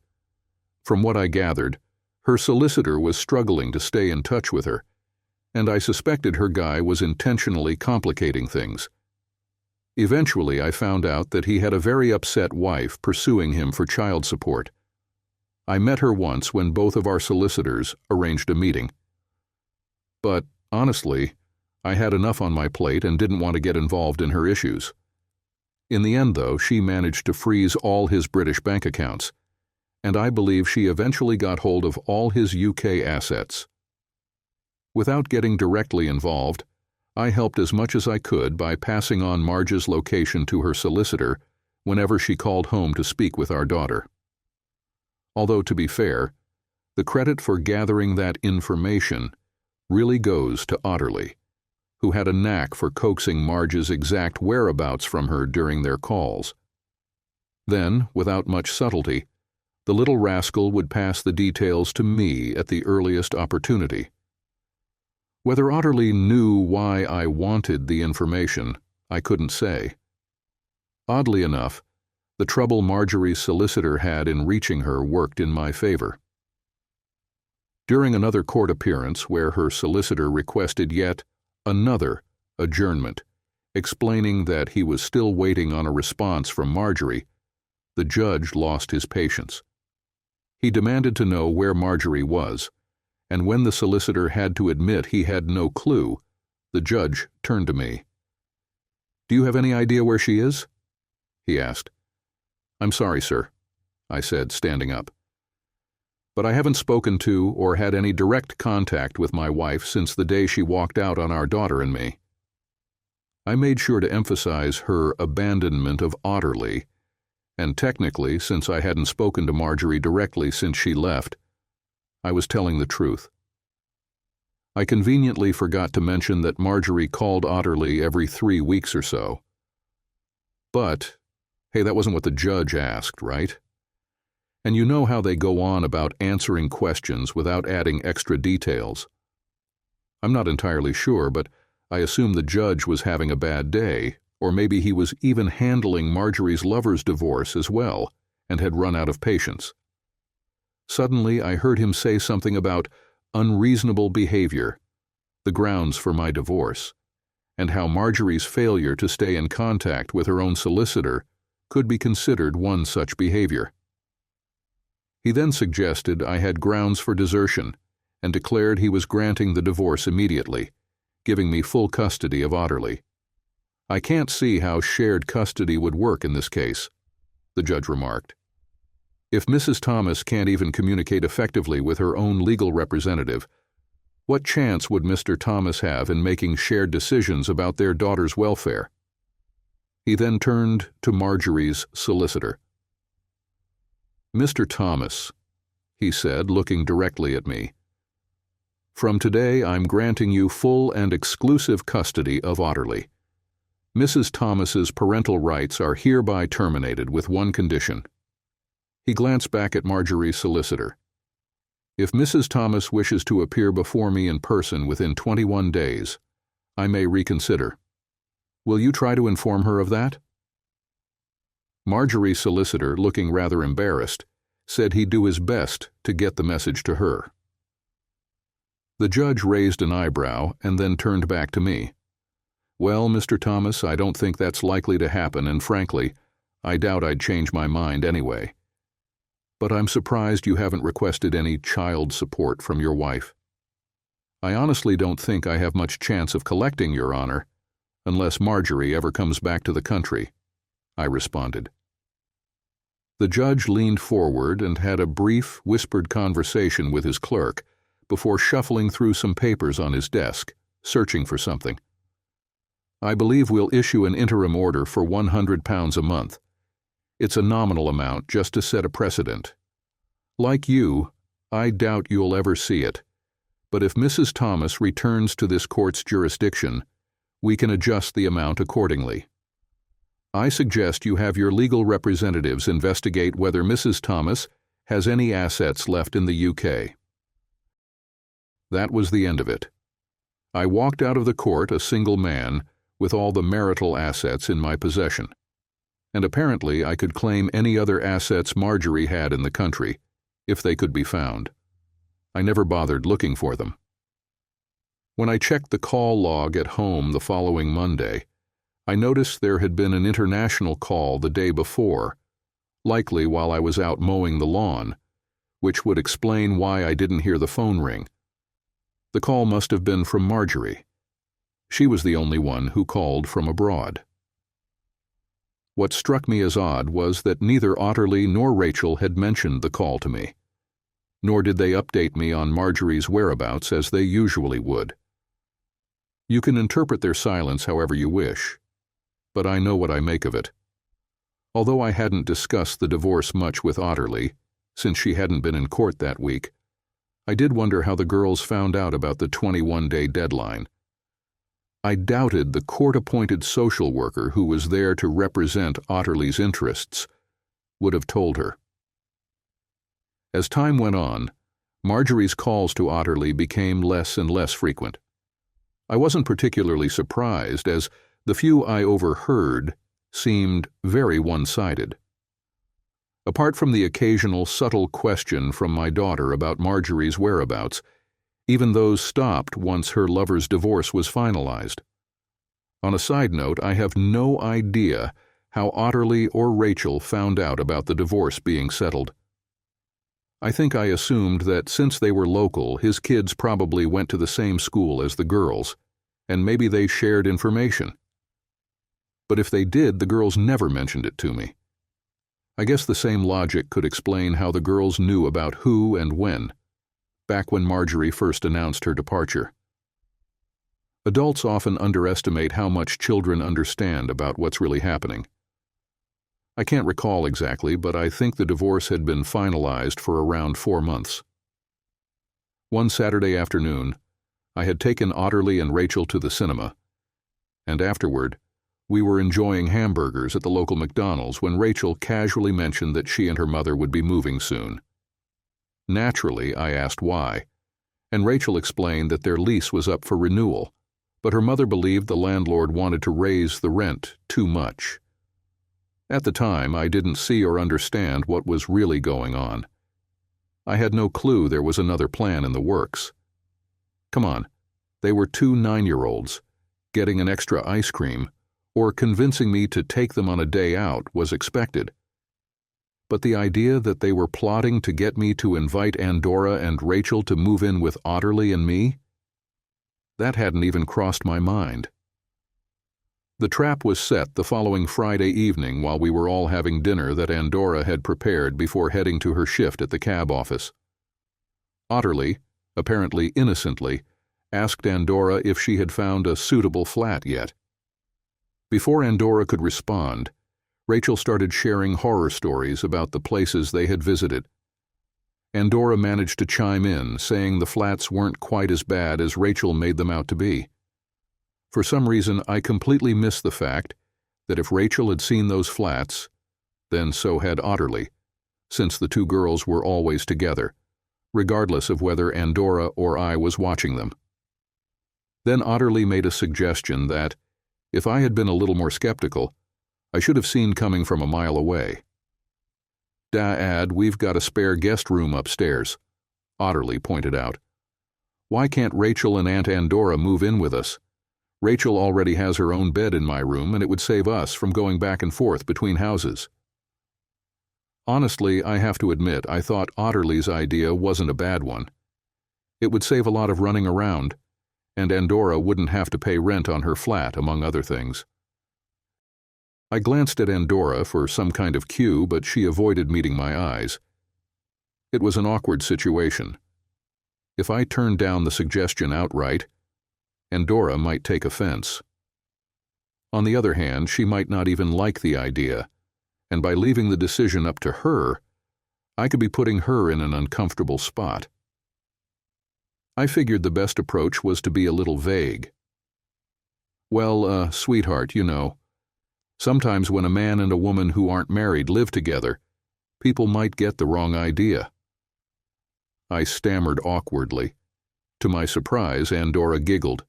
From what I gathered, her solicitor was struggling to stay in touch with her, and I suspected her guy was intentionally complicating things. Eventually, I found out that he had a very upset wife pursuing him for child support. I met her once when both of our solicitors arranged a meeting. But, honestly, I had enough on my plate and didn't want to get involved in her issues. In the end, though, she managed to freeze all his British bank accounts, and I believe she eventually got hold of all his UK assets. Without getting directly involved, I helped as much as I could by passing on Marge's location to her solicitor whenever she called home to speak with our daughter. Although, to be fair, the credit for gathering that information really goes to Otterly, who had a knack for coaxing Marge's exact whereabouts from her during their calls. Then, without much subtlety, the little rascal would pass the details to me at the earliest opportunity. Whether Otterly knew why I wanted the information, I couldn't say. Oddly enough, the trouble Marjorie's solicitor had in reaching her worked in my favor. During another court appearance where her solicitor requested yet another adjournment, explaining that he was still waiting on a response from Marjorie, the judge lost his patience. He demanded to know where Marjorie was, and when the solicitor had to admit he had no clue, the judge turned to me. "Do you have any idea where she is?" he asked. "I'm sorry, sir," I said, standing up. "But I haven't spoken to or had any direct contact with my wife since the day she walked out on our daughter and me." I made sure to emphasize her abandonment of Otterly, and technically, since I hadn't spoken to Marjorie directly since she left, I was telling the truth. I conveniently forgot to mention that Marjorie called Otterly every 3 weeks or so. But, hey, that wasn't what the judge asked, right? And you know how they go on about answering questions without adding extra details. I'm not entirely sure, but I assume the judge was having a bad day, or maybe he was even handling Marjorie's lover's divorce as well, and had run out of patience. Suddenly, I heard him say something about unreasonable behavior, the grounds for my divorce, and how Marjorie's failure to stay in contact with her own solicitor could be considered one such behavior. He then suggested I had grounds for desertion and declared he was granting the divorce immediately, giving me full custody of Otterly. "I can't see how shared custody would work in this case," the judge remarked. "If Mrs. Thomas can't even communicate effectively with her own legal representative, what chance would Mr. Thomas have in making shared decisions about their daughter's welfare?" He then turned to Marjorie's solicitor. "Mr. Thomas," he said, looking directly at me, "from today I'm granting you full and exclusive custody of Otterly. Mrs. Thomas's parental rights are hereby terminated with one condition." He glanced back at Marjorie's solicitor. "If Mrs. Thomas wishes to appear before me in person within 21 days, I may reconsider. Will you try to inform her of that?" Marjorie's solicitor, looking rather embarrassed, said he'd do his best to get the message to her. The judge raised an eyebrow and then turned back to me. "Well, Mr. Thomas, I don't think that's likely to happen, and frankly, I doubt I'd change my mind anyway. But I'm surprised you haven't requested any child support from your wife. I honestly don't think I have much chance of collecting, Your Honor, unless Marjorie ever comes back to the country," I responded. The judge leaned forward and had a brief, whispered conversation with his clerk before shuffling through some papers on his desk, searching for something. "I believe we'll issue an interim order for £100 a month. It's a nominal amount just to set a precedent. Like you, I doubt you'll ever see it, but if Mrs. Thomas returns to this court's jurisdiction, we can adjust the amount accordingly. I suggest you have your legal representatives investigate whether Mrs. Thomas has any assets left in the UK." That was the end of it. I walked out of the court a single man with all the marital assets in my possession. And apparently I could claim any other assets Marjorie had in the country, if they could be found. I never bothered looking for them. When I checked the call log at home the following Monday, I noticed there had been an international call the day before, likely while I was out mowing the lawn, which would explain why I didn't hear the phone ring. The call must have been from Marjorie. She was the only one who called from abroad. What struck me as odd was that neither Otterly nor Rachel had mentioned the call to me, nor did they update me on Marjorie's whereabouts as they usually would. You can interpret their silence however you wish, but I know what I make of it. Although I hadn't discussed the divorce much with Otterly, since she hadn't been in court that week, I did wonder how the girls found out about the 21-day deadline. I doubted the court-appointed social worker who was there to represent Otterly's interests would have told her. As time went on, Marjorie's calls to Otterly became less and less frequent. I wasn't particularly surprised, as the few I overheard seemed very one-sided. Apart from the occasional subtle question from my daughter about Marjorie's whereabouts, even those stopped once her lover's divorce was finalized. On a side note, I have no idea how Otterly or Rachel found out about the divorce being settled. I think I assumed that since they were local, his kids probably went to the same school as the girls, and maybe they shared information. But if they did, the girls never mentioned it to me. I guess the same logic could explain how the girls knew about who and when, back when Marjorie first announced her departure. Adults often underestimate how much children understand about what's really happening. I can't recall exactly, but I think the divorce had been finalized for around 4 months. One Saturday afternoon, I had taken Otterly and Rachel to the cinema, and afterward, we were enjoying hamburgers at the local McDonald's when Rachel casually mentioned that she and her mother would be moving soon. Naturally, I asked why, and Rachel explained that their lease was up for renewal, but her mother believed the landlord wanted to raise the rent too much. At the time, I didn't see or understand what was really going on. I had no clue there was another plan in the works. Come on, they were 2 9-year-olds. Getting an extra ice cream or convincing me to take them on a day out was expected. But the idea that they were plotting to get me to invite Andorra and Rachel to move in with Otterly and me? That hadn't even crossed my mind. The trap was set the following Friday evening while we were all having dinner that Andorra had prepared before heading to her shift at the cab office. Otterly, apparently innocently, asked Andorra if she had found a suitable flat yet. Before Andorra could respond, Rachel started sharing horror stories about the places they had visited. Andorra managed to chime in, saying the flats weren't quite as bad as Rachel made them out to be. For some reason, I completely missed the fact that if Rachel had seen those flats, then so had Otterly, since the two girls were always together, regardless of whether Andorra or I was watching them. Then Otterly made a suggestion that, if I had been a little more skeptical, I should have seen coming from a mile away. "Dad, we've got a spare guest room upstairs," Otterly pointed out. "Why can't Rachel and Aunt Andorra move in with us? Rachel already has her own bed in my room, and it would save us from going back and forth between houses." Honestly, I have to admit, I thought Otterly's idea wasn't a bad one. It would save a lot of running around, and Andorra wouldn't have to pay rent on her flat, among other things. I glanced at Andorra for some kind of cue, but she avoided meeting my eyes. It was an awkward situation. If I turned down the suggestion outright, Andorra might take offense. On the other hand, she might not even like the idea, and by leaving the decision up to her, I could be putting her in an uncomfortable spot. I figured the best approach was to be a little vague. "Well, sweetheart, you know, sometimes when a man and a woman who aren't married live together, people might get the wrong idea." I stammered awkwardly. To my surprise, Andorra giggled.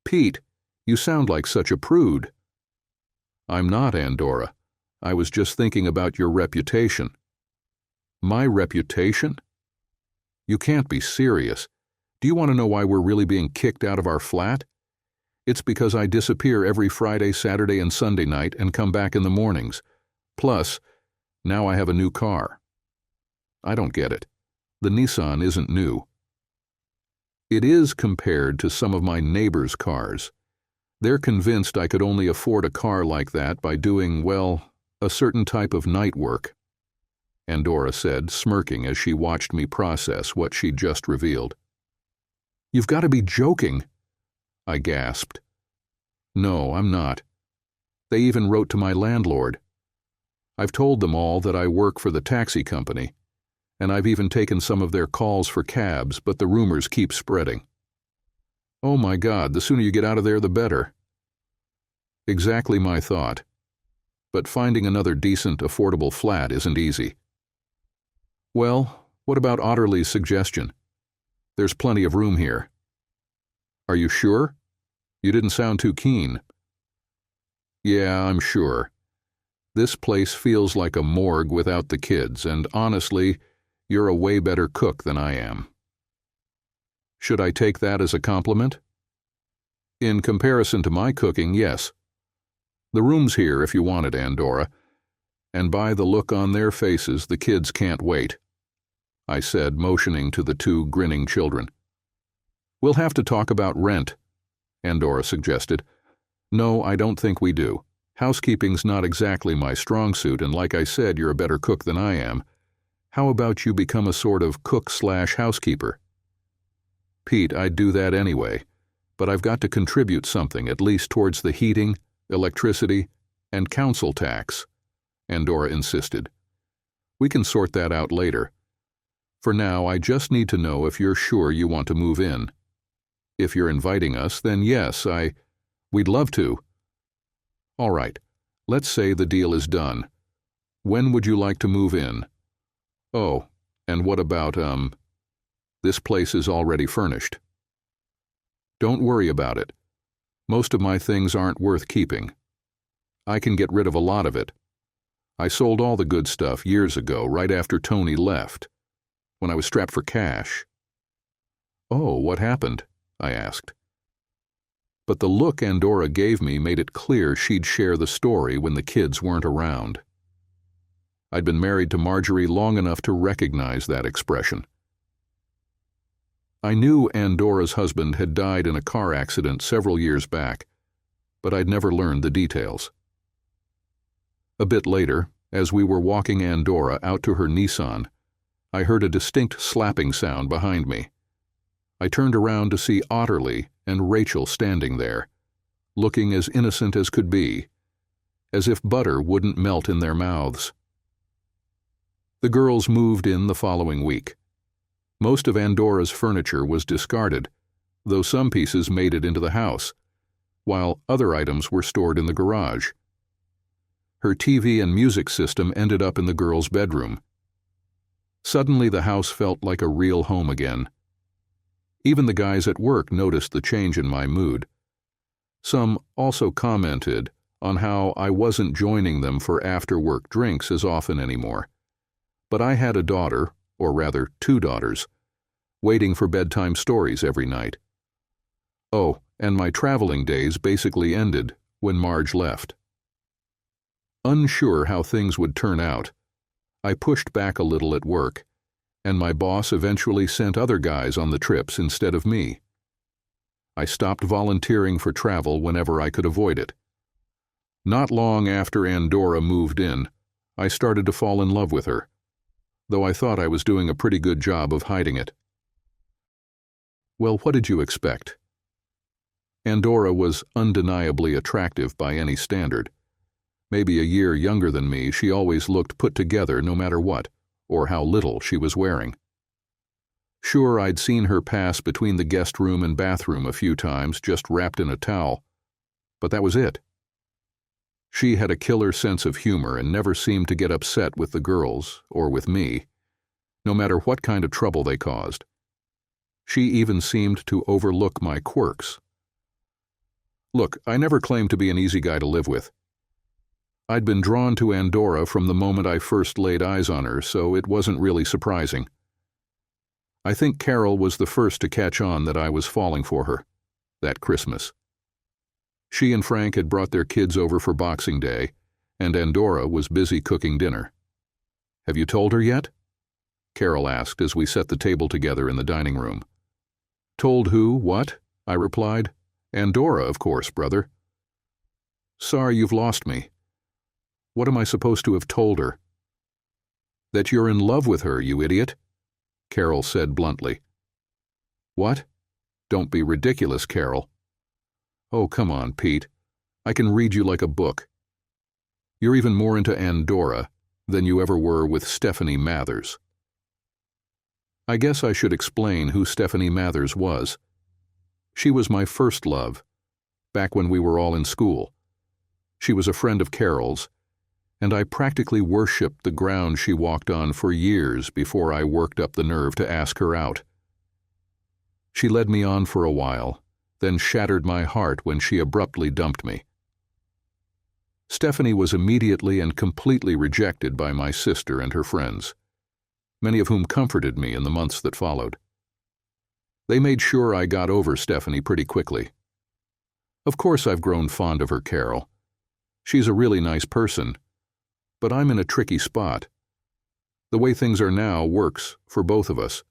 "Pete, you sound like such a prude." "I'm not, Andorra. I was just thinking about your reputation." "My reputation? You can't be serious. Do you want to know why we're really being kicked out of our flat? It's because I disappear every Friday, Saturday, and Sunday night and come back in the mornings. Plus, now I have a new car." "I don't get it. The Nissan isn't new." "It is compared to some of my neighbors' cars. They're convinced I could only afford a car like that by doing, well, a certain type of night work," Andorra said, smirking as she watched me process what she'd just revealed. "You've got to be joking," I gasped. "No, I'm not. They even wrote to my landlord. I've told them all that I work for the taxi company, and I've even taken some of their calls for cabs, but the rumors keep spreading." "Oh my God, the sooner you get out of there, the better." Exactly my thought. But finding another decent, affordable flat isn't easy. "Well, what about Otterly's suggestion? There's plenty of room here." "Are you sure? You didn't sound too keen." "Yeah, I'm sure. This place feels like a morgue without the kids, and honestly, you're a way better cook than I am." "Should I take that as a compliment?" "In comparison to my cooking, yes. The room's here if you want it, Andorra, and by the look on their faces, the kids can't wait," I said, motioning to the two grinning children. "We'll have to talk about rent," Andorra suggested. "No, I don't think we do. Housekeeping's not exactly my strong suit, and like I said, you're a better cook than I am. How about you become a sort of cook/housekeeper?" "Pete, I'd do that anyway, but I've got to contribute something, at least towards the heating, electricity, and council tax," Andorra insisted. "We can sort that out later. For now, I just need to know if you're sure you want to move in. If you're inviting us, then yes, we'd love to." "All right, let's say the deal is done. When would you like to move in?" "Oh, and what about, this place is already furnished." "Don't worry about it. Most of my things aren't worth keeping. I can get rid of a lot of it. I sold all the good stuff years ago, right after Tony left, when I was strapped for cash." "Oh, what happened?" I asked. But the look Andorra gave me made it clear she'd share the story when the kids weren't around. I'd been married to Marjorie long enough to recognize that expression. I knew Andora's husband had died in a car accident several years back, but I'd never learned the details. A bit later, as we were walking Andora out to her Nissan, I heard a distinct slapping sound behind me. I turned around to see Otterly and Rachel standing there, looking as innocent as could be, as if butter wouldn't melt in their mouths. The girls moved in the following week. Most of Andora's furniture was discarded, though some pieces made it into the house, while other items were stored in the garage. Her TV and music system ended up in the girls' bedroom. Suddenly the house felt like a real home again. Even the guys at work noticed the change in my mood. Some also commented on how I wasn't joining them for after-work drinks as often anymore. But I had a daughter, or rather 2 daughters, waiting for bedtime stories every night. Oh, and my traveling days basically ended when Marge left. Unsure how things would turn out, I pushed back a little at work, and my boss eventually sent other guys on the trips instead of me. I stopped volunteering for travel whenever I could avoid it. Not long after Andora moved in, I started to fall in love with her, though I thought I was doing a pretty good job of hiding it. Well, what did you expect? Andora was undeniably attractive by any standard. Maybe a year younger than me, she always looked put together no matter what, or how little she was wearing. Sure, I'd seen her pass between the guest room and bathroom a few times, just wrapped in a towel, but that was it. She had a killer sense of humor and never seemed to get upset with the girls, or with me, no matter what kind of trouble they caused. She even seemed to overlook my quirks. Look, I never claimed to be an easy guy to live with. I'd been drawn to Andora from the moment I first laid eyes on her, so it wasn't really surprising. I think Carol was the first to catch on that I was falling for her, that Christmas. She and Frank had brought their kids over for Boxing Day, and Andora was busy cooking dinner. "Have you told her yet?" Carol asked as we set the table together in the dining room. "Told who, what?" I replied. "Andora, of course, brother." "Sorry you've lost me. What am I supposed to have told her?" "That you're in love with her, you idiot," Carol said bluntly. "What? Don't be ridiculous, Carol." "Oh, come on, Pete. I can read you like a book. You're even more into Andora than you ever were with Stephanie Mathers." I guess I should explain who Stephanie Mathers was. She was my first love, back when we were all in school. She was a friend of Carol's, and I practically worshipped the ground she walked on for years before I worked up the nerve to ask her out. She led me on for a while, then shattered my heart when she abruptly dumped me. Stephanie was immediately and completely rejected by my sister and her friends, many of whom comforted me in the months that followed. They made sure I got over Stephanie pretty quickly. Of course I've grown fond of her, Carol. She's a really nice person, but I'm in a tricky spot. The way things are now works for both of us.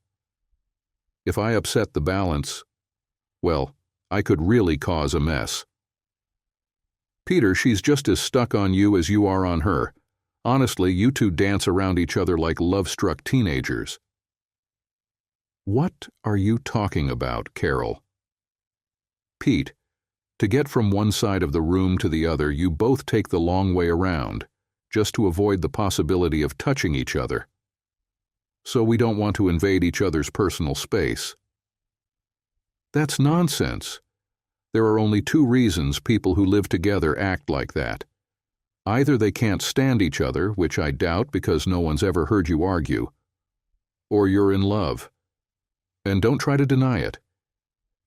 If I upset the balance, well, I could really cause a mess. Peter, she's just as stuck on you as you are on her. Honestly, you two dance around each other like love-struck teenagers. What are you talking about, Carol? Pete, to get from one side of the room to the other, you both take the long way around, just to avoid the possibility of touching each other. So we don't want to invade each other's personal space. That's nonsense. There are only 2 reasons people who live together act like that. Either they can't stand each other, which I doubt because no one's ever heard you argue, or you're in love. And don't try to deny it.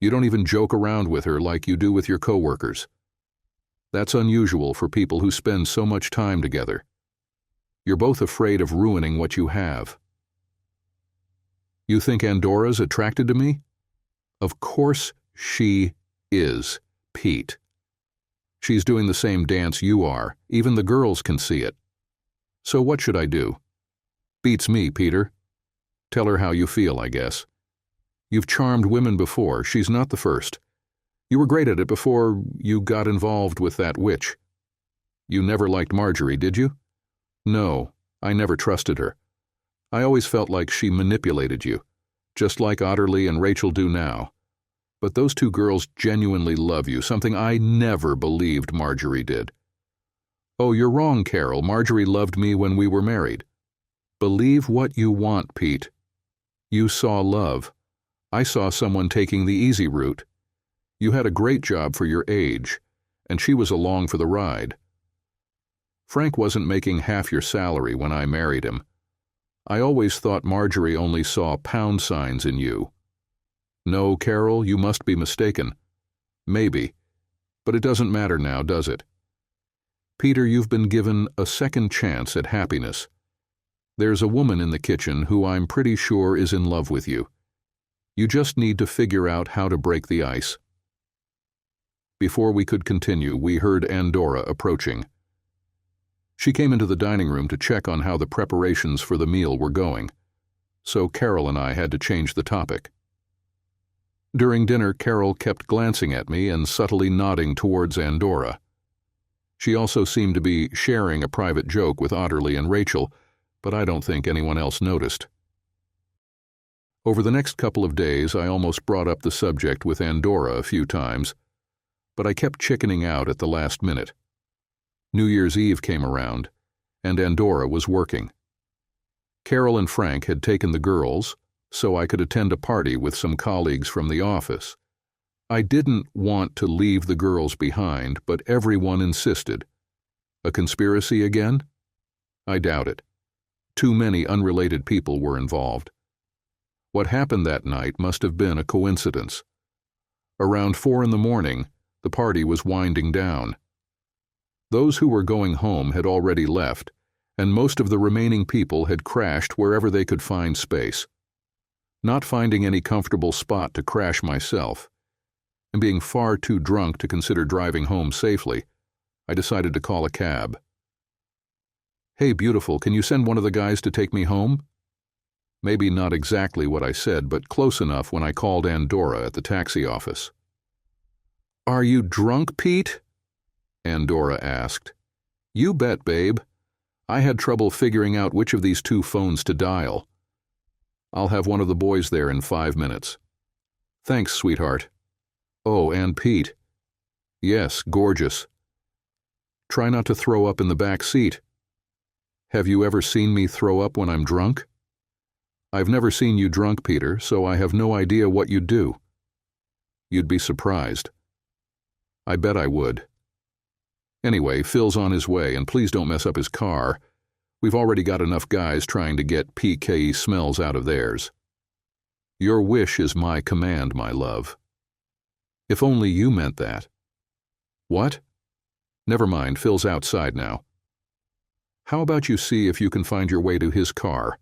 You don't even joke around with her like you do with your coworkers. That's unusual for people who spend so much time together. You're both afraid of ruining what you have. You think Andora's attracted to me? Of course she is, Pete. She's doing the same dance you are. Even the girls can see it. So what should I do? Beats me, Peter. Tell her how you feel, I guess. You've charmed women before. She's not the first. You were great at it before you got involved with that witch. You never liked Marjorie, did you? No, I never trusted her. I always felt like she manipulated you, just like Otterly and Rachel do now. But those two girls genuinely love you, something I never believed Marjorie did. Oh, you're wrong, Carol. Marjorie loved me when we were married. Believe what you want, Pete. You saw love. I saw someone taking the easy route. You had a great job for your age, and she was along for the ride. Frank wasn't making half your salary when I married him. I always thought Marjorie only saw pound signs in you. No, Carol, you must be mistaken. Maybe. But it doesn't matter now, does it? Peter, you've been given a second chance at happiness. There's a woman in the kitchen who I'm pretty sure is in love with you. You just need to figure out how to break the ice. Before we could continue, we heard Andorra approaching. She came into the dining room to check on how the preparations for the meal were going, so Carol and I had to change the topic. During dinner, Carol kept glancing at me and subtly nodding towards Andorra. She also seemed to be sharing a private joke with Otterly and Rachel, but I don't think anyone else noticed. Over the next couple of days, I almost brought up the subject with Andorra a few times, but I kept chickening out at the last minute. New Year's Eve came around, and Andorra was working. Carol and Frank had taken the girls, so I could attend a party with some colleagues from the office. I didn't want to leave the girls behind, but everyone insisted. A conspiracy again? I doubt it. Too many unrelated people were involved. What happened that night must have been a coincidence. Around 4 a.m, the party was winding down. Those who were going home had already left, and most of the remaining people had crashed wherever they could find space. Not finding any comfortable spot to crash myself, and being far too drunk to consider driving home safely, I decided to call a cab. "Hey, beautiful, can you send one of the guys to take me home?" Maybe not exactly what I said, but close enough when I called Andorra at the taxi office. "Are you drunk, Pete?" Andorra asked. "You bet, babe. I had trouble figuring out which of these two phones to dial. I'll have one of the boys there in 5 minutes. Thanks, sweetheart. Oh, and Pete." "Yes, gorgeous. Try not to throw up in the back seat." "Have you ever seen me throw up when I'm drunk?" "I've never seen you drunk, Peter, so I have no idea what you'd do." "You'd be surprised." "I bet I would. Anyway, Phil's on his way, and please don't mess up his car. We've already got enough guys trying to get PKE smells out of theirs." "Your wish is my command, my love." "If only you meant that." "What?" "Never mind, Phil's outside now." "How about you see if you can find your way to his car?"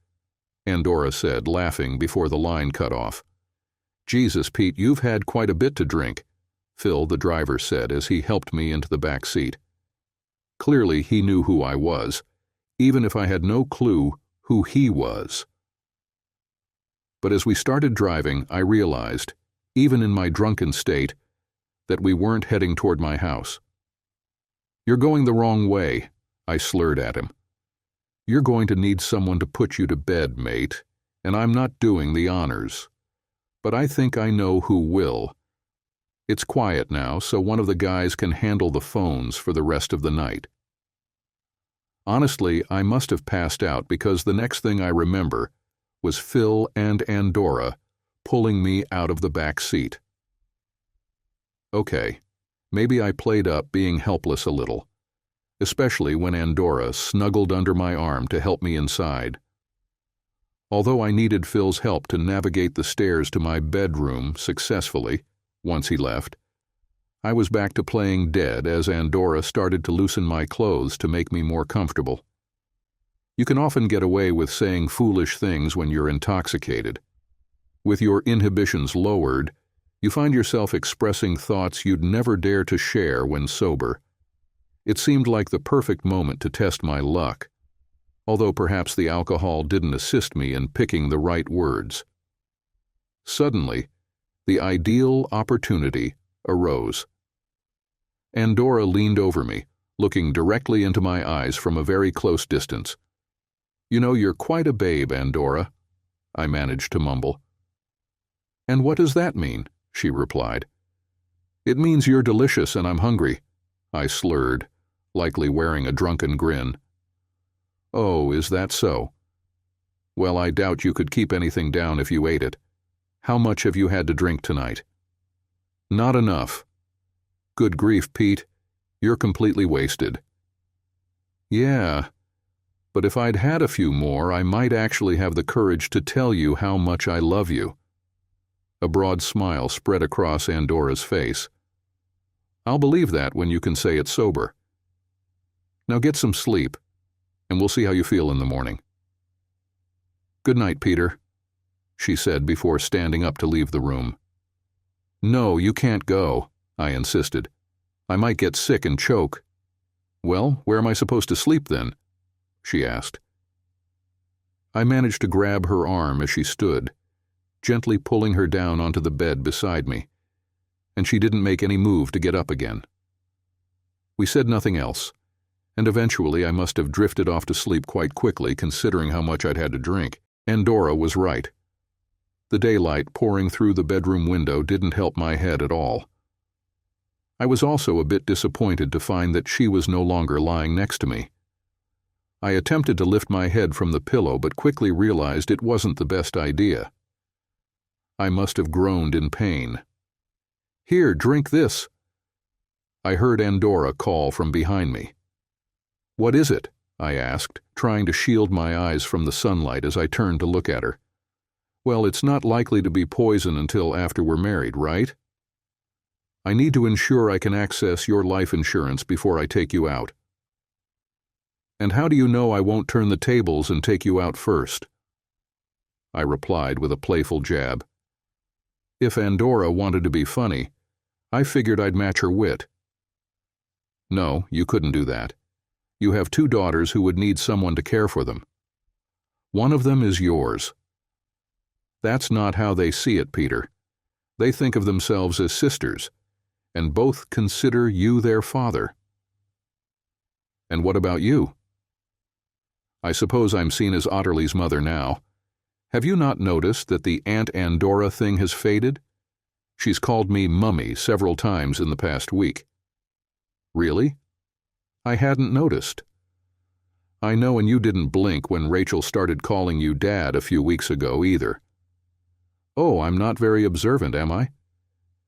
Andorra said, laughing before the line cut off. "Jesus, Pete, you've had quite a bit to drink," Phil, the driver, said as he helped me into the back seat. Clearly, he knew who I was, even if I had no clue who he was. But as we started driving, I realized, even in my drunken state, that we weren't heading toward my house. "You're going the wrong way," I slurred at him. "You're going to need someone to put you to bed, mate, and I'm not doing the honors. But I think I know who will. It's quiet now, so one of the guys can handle the phones for the rest of the night." Honestly, I must have passed out because the next thing I remember was Phil and Andorra pulling me out of the back seat. Okay, maybe I played up being helpless a little, especially when Andorra snuggled under my arm to help me inside. Although I needed Phil's help to navigate the stairs to my bedroom successfully, once he left, I was back to playing dead as Andorra started to loosen my clothes to make me more comfortable. You can often get away with saying foolish things when you're intoxicated. With your inhibitions lowered, you find yourself expressing thoughts you'd never dare to share when sober. It seemed like the perfect moment to test my luck, although perhaps the alcohol didn't assist me in picking the right words. Suddenly, the ideal opportunity arose. Andorra leaned over me, looking directly into my eyes from a very close distance. "You know, you're quite a babe, Andorra," I managed to mumble. "And what does that mean?" she replied. "It means you're delicious and I'm hungry," I slurred, likely wearing a drunken grin. "Oh, is that so? Well, I doubt you could keep anything down if you ate it. How much have you had to drink tonight?" "Not enough." "Good grief, Pete. You're completely wasted." "Yeah, but if I'd had a few more, I might actually have the courage to tell you how much I love you." A broad smile spread across Andorra's face. "I'll believe that when you can say it sober. Now get some sleep, and we'll see how you feel in the morning." "Good night, Peter," she said before standing up to leave the room. "No, you can't go," I insisted. "I might get sick and choke." "Well, where am I supposed to sleep then?" she asked. I managed to grab her arm as she stood, gently pulling her down onto the bed beside me, and she didn't make any move to get up again. We said nothing else, and eventually I must have drifted off to sleep quite quickly considering how much I'd had to drink. Andorra was right. The daylight pouring through the bedroom window didn't help my head at all. I was also a bit disappointed to find that she was no longer lying next to me. I attempted to lift my head from the pillow but quickly realized it wasn't the best idea. I must have groaned in pain. "Here, drink this." I heard Andorra call from behind me. "What is it?" I asked, trying to shield my eyes from the sunlight as I turned to look at her. "Well, it's not likely to be poison until after we're married, right? I need to ensure I can access your life insurance before I take you out." "And how do you know I won't turn the tables and take you out first?" I replied with a playful jab. If Andorra wanted to be funny, I figured I'd match her wit. "No, you couldn't do that. You have 2 daughters who would need someone to care for them. One of them is yours." "That's not how they see it, Peter. They think of themselves as sisters, and both consider you their father." "And what about you?" "I suppose I'm seen as Otterly's mother now. Have you not noticed that the Aunt Andorra thing has faded? She's called me Mummy several times in the past week." "Really? I hadn't noticed." "I know, and you didn't blink when Rachel started calling you Dad a few weeks ago either." "Oh, I'm not very observant, am I?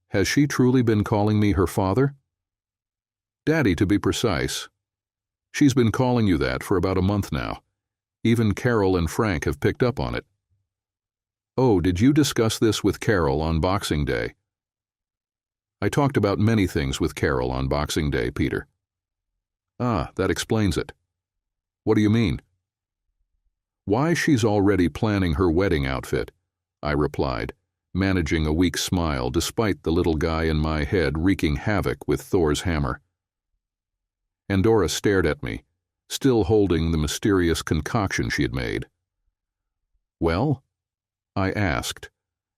Has she truly been calling me her father?" "Daddy, to be precise. She's been calling you that for about a month now. Even Carol and Frank have picked up on it." "Oh, did you discuss this with Carol on Boxing Day?" "I talked about many things with Carol on Boxing Day, Peter." "Ah, that explains it." "What do you mean?" "Why, she's already planning her wedding outfit," I replied, managing a weak smile despite the little guy in my head wreaking havoc with Thor's hammer. Andorra stared at me, still holding the mysterious concoction she had made. "Well?" I asked,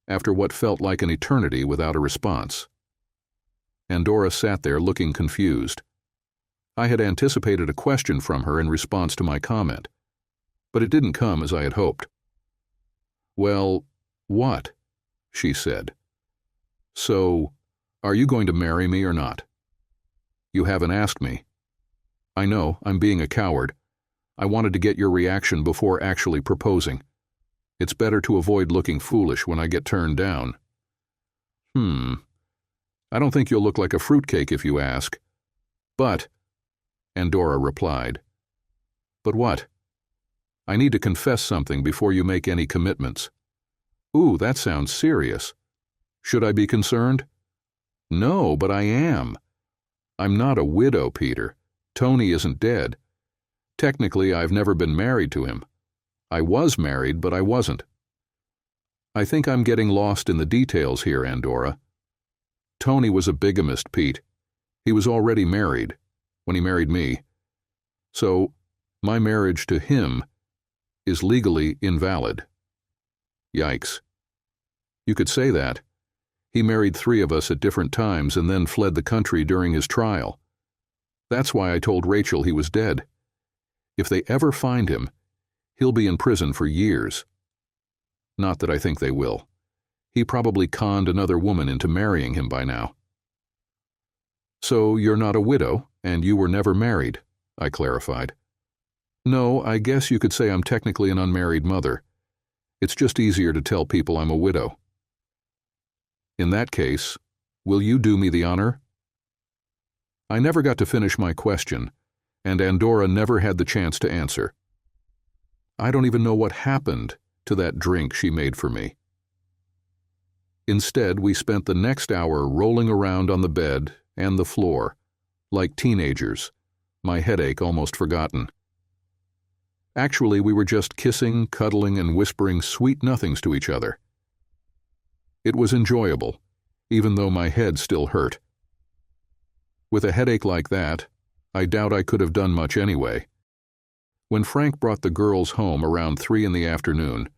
after what felt like an eternity without a response. Andorra sat there looking confused. I had anticipated a question from her in response to my comment, but it didn't come as I had hoped. "Well, what?" she said. "So, are you going to marry me or not?" "You haven't asked me." "I know, I'm being a coward. I wanted to get your reaction before actually proposing. It's better to avoid looking foolish when I get turned down." I don't think you'll look like a fruitcake if you ask." "But," Andorra replied. "But what?" "I need to confess something before you make any commitments." "Ooh, that sounds serious. Should I be concerned?" "No, but I am. I'm not a widow, Peter. Tony isn't dead. Technically, I've never been married to him. I was married, but I wasn't." "I think I'm getting lost in the details here, Andorra. Tony was a bigamist, Pete. He was already married when he married me. So, my marriage to him is legally invalid." Yikes. You could say that. He married 3 of us at different times and then fled the country during his trial. That's why I told Rachel he was dead. If they ever find him, he'll be in prison for years. Not that I think they will. He probably conned another woman into marrying him by now. So you're not a widow, and you were never married, I clarified. No, I guess you could say I'm technically an unmarried mother. It's just easier to tell people I'm a widow. In that case, will you do me the honor? I never got to finish my question, and Andorra never had the chance to answer. I don't even know what happened to that drink she made for me. Instead, we spent the next hour rolling around on the bed and the floor, like teenagers, my headache almost forgotten. Actually, we were just kissing, cuddling, and whispering sweet nothings to each other. It was enjoyable, even though my head still hurt. With a headache like that, I doubt I could have done much anyway. When Frank brought the girls home around 3 in the afternoon,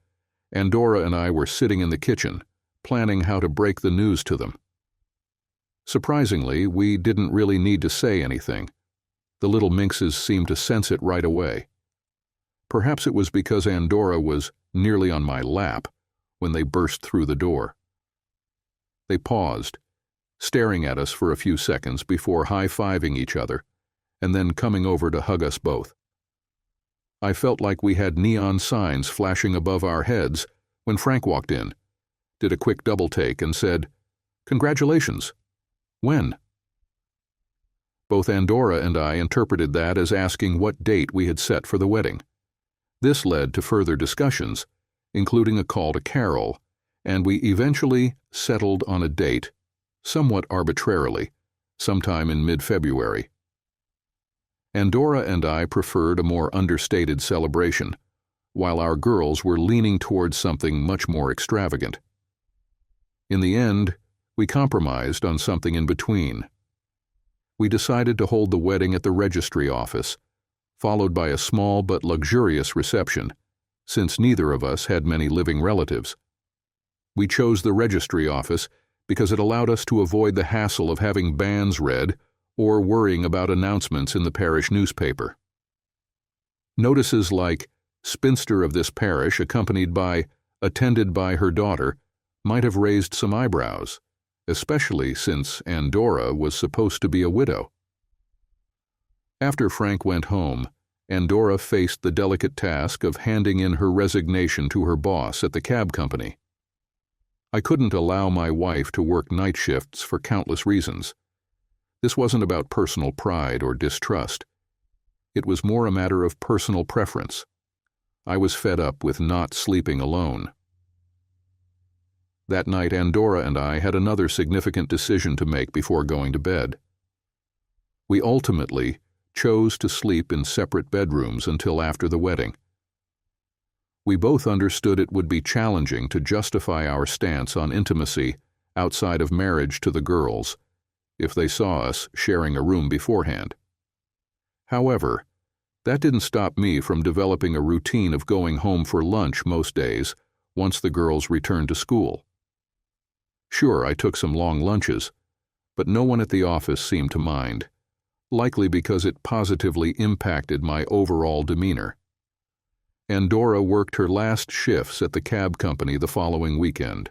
Andorra and I were sitting in the kitchen, planning how to break the news to them. Surprisingly, we didn't really need to say anything. The little minxes seemed to sense it right away. Perhaps it was because Andorra was nearly on my lap when they burst through the door. They paused, staring at us for a few seconds before high-fiving each other and then coming over to hug us both. I felt like we had neon signs flashing above our heads when Frank walked in, did a quick double-take and said, "Congratulations. When?" Both Andorra and I interpreted that as asking what date we had set for the wedding. This led to further discussions, including a call to Carol, and we eventually settled on a date, somewhat arbitrarily, sometime in mid-February. Andorra and I preferred a more understated celebration, while our girls were leaning towards something much more extravagant. In the end, we compromised on something in between. We decided to hold the wedding at the registry office, followed by a small but luxurious reception, since neither of us had many living relatives. We chose the registry office because it allowed us to avoid the hassle of having banns read or worrying about announcements in the parish newspaper. Notices like "Spinster of this parish accompanied by attended by her daughter" might have raised some eyebrows, especially since Andorra was supposed to be a widow. After Frank went home, Andorra faced the delicate task of handing in her resignation to her boss at the cab company. I couldn't allow my wife to work night shifts for countless reasons. This wasn't about personal pride or distrust. It was more a matter of personal preference. I was fed up with not sleeping alone. That night, Andorra and I had another significant decision to make before going to bed. We ultimately chose to sleep in separate bedrooms until after the wedding. We both understood it would be challenging to justify our stance on intimacy outside of marriage to the girls if they saw us sharing a room beforehand. However, that didn't stop me from developing a routine of going home for lunch most days once the girls returned to school. Sure, I took some long lunches, but no one at the office seemed to mind, likely because it positively impacted my overall demeanor. Andorra worked her last shifts at the cab company the following weekend.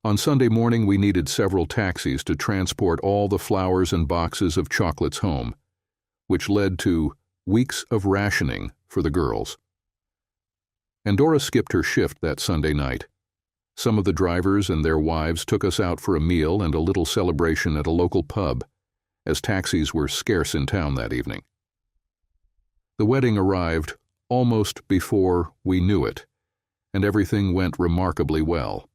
On Sunday morning, we needed several taxis to transport all the flowers and boxes of chocolates home, which led to weeks of rationing for the girls. Andorra skipped her shift that Sunday night. Some of the drivers and their wives took us out for a meal and a little celebration at a local pub, as taxis were scarce in town that evening. The wedding arrived almost before we knew it, and everything went remarkably well.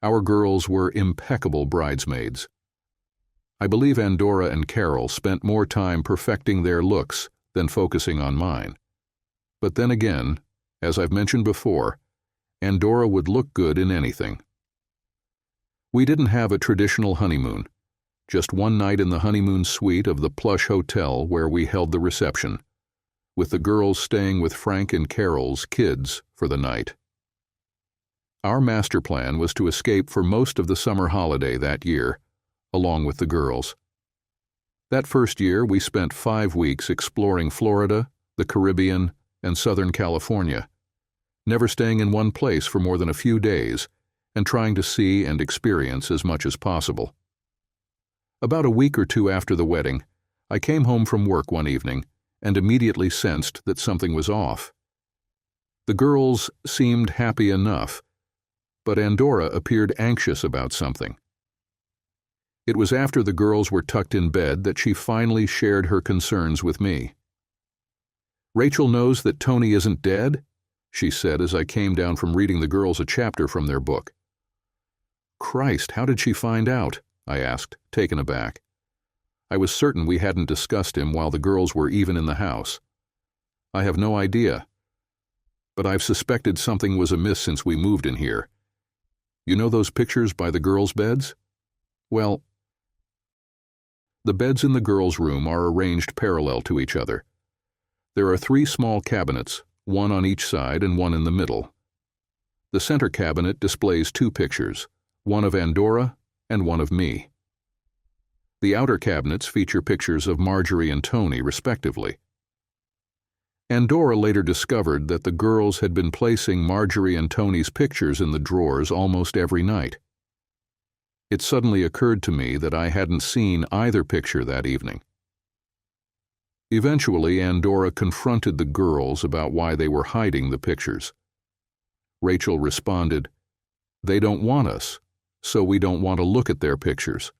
Our girls were impeccable bridesmaids. I believe Andorra and Carol spent more time perfecting their looks than focusing on mine. But then again, as I've mentioned before, Andorra would look good in anything. We didn't have a traditional honeymoon, just one night in the honeymoon suite of the plush hotel where we held the reception, with the girls staying with Frank and Carol's kids for the night. Our master plan was to escape for most of the summer holiday that year, along with the girls. That first year, we spent 5 weeks exploring Florida, the Caribbean, and Southern California, never staying in one place for more than a few days and trying to see and experience as much as possible. About a week or two after the wedding, I came home from work one evening and immediately sensed that something was off. The girls seemed happy enough, but Andorra appeared anxious about something. It was after the girls were tucked in bed that she finally shared her concerns with me. "Rachel knows that Tony isn't dead?" she said as I came down from reading the girls a chapter from their book. "Christ, how did she find out?" I asked, taken aback. I was certain we hadn't discussed him while the girls were even in the house. "I have no idea, but I've suspected something was amiss since we moved in here. You know those pictures by the girls' beds? Well, the beds in the girls' room are arranged parallel to each other. There are 3 small cabinets, one on each side and one in the middle. The center cabinet displays 2 pictures, one of Andorra and one of me. The outer cabinets feature pictures of Marjorie and Tony, respectively. Andorra later discovered that the girls had been placing Marjorie and Tony's pictures in the drawers almost every night. It suddenly occurred to me that I hadn't seen either picture that evening. Eventually, Andorra confronted the girls about why they were hiding the pictures. Rachel responded, "They don't want us, so we don't want to look at their pictures."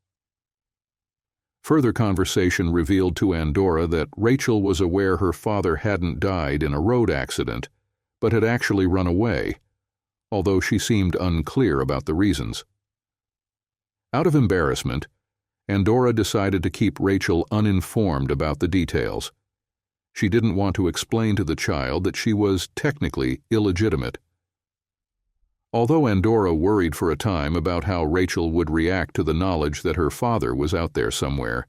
Further conversation revealed to Andorra that Rachel was aware her father hadn't died in a road accident, but had actually run away, although she seemed unclear about the reasons. Out of embarrassment, Andorra decided to keep Rachel uninformed about the details. She didn't want to explain to the child that she was technically illegitimate. Although Andorra worried for a time about how Rachel would react to the knowledge that her father was out there somewhere,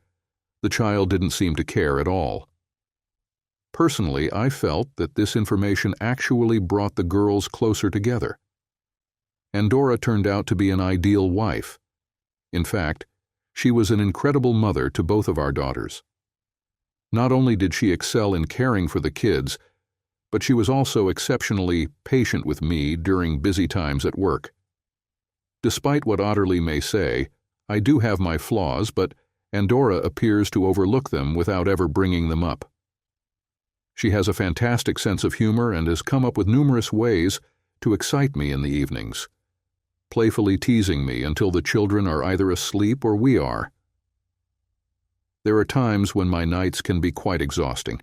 the child didn't seem to care at all. Personally, I felt that this information actually brought the girls closer together. Andorra turned out to be an ideal wife. In fact, she was an incredible mother to both of our daughters. Not only did she excel in caring for the kids, but she was also exceptionally patient with me during busy times at work. Despite what Otterly may say, I do have my flaws, but Andorra appears to overlook them without ever bringing them up. She has a fantastic sense of humor and has come up with numerous ways to excite me in the evenings, playfully teasing me until the children are either asleep or we are. There are times when my nights can be quite exhausting.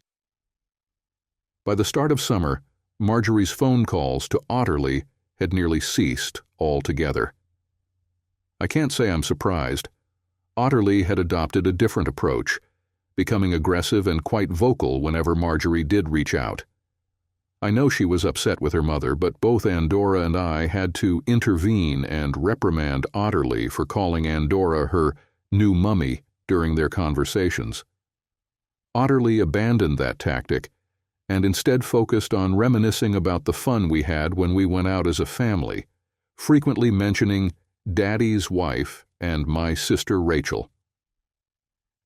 By the start of summer, Marjorie's phone calls to Otterly had nearly ceased altogether. I can't say I'm surprised. Otterly had adopted a different approach, becoming aggressive and quite vocal whenever Marjorie did reach out. I know she was upset with her mother, but both Andorra and I had to intervene and reprimand Otterly for calling Andorra her new mummy during their conversations. Otterly abandoned that tactic and instead focused on reminiscing about the fun we had when we went out as a family, frequently mentioning Daddy's wife and my sister Rachel.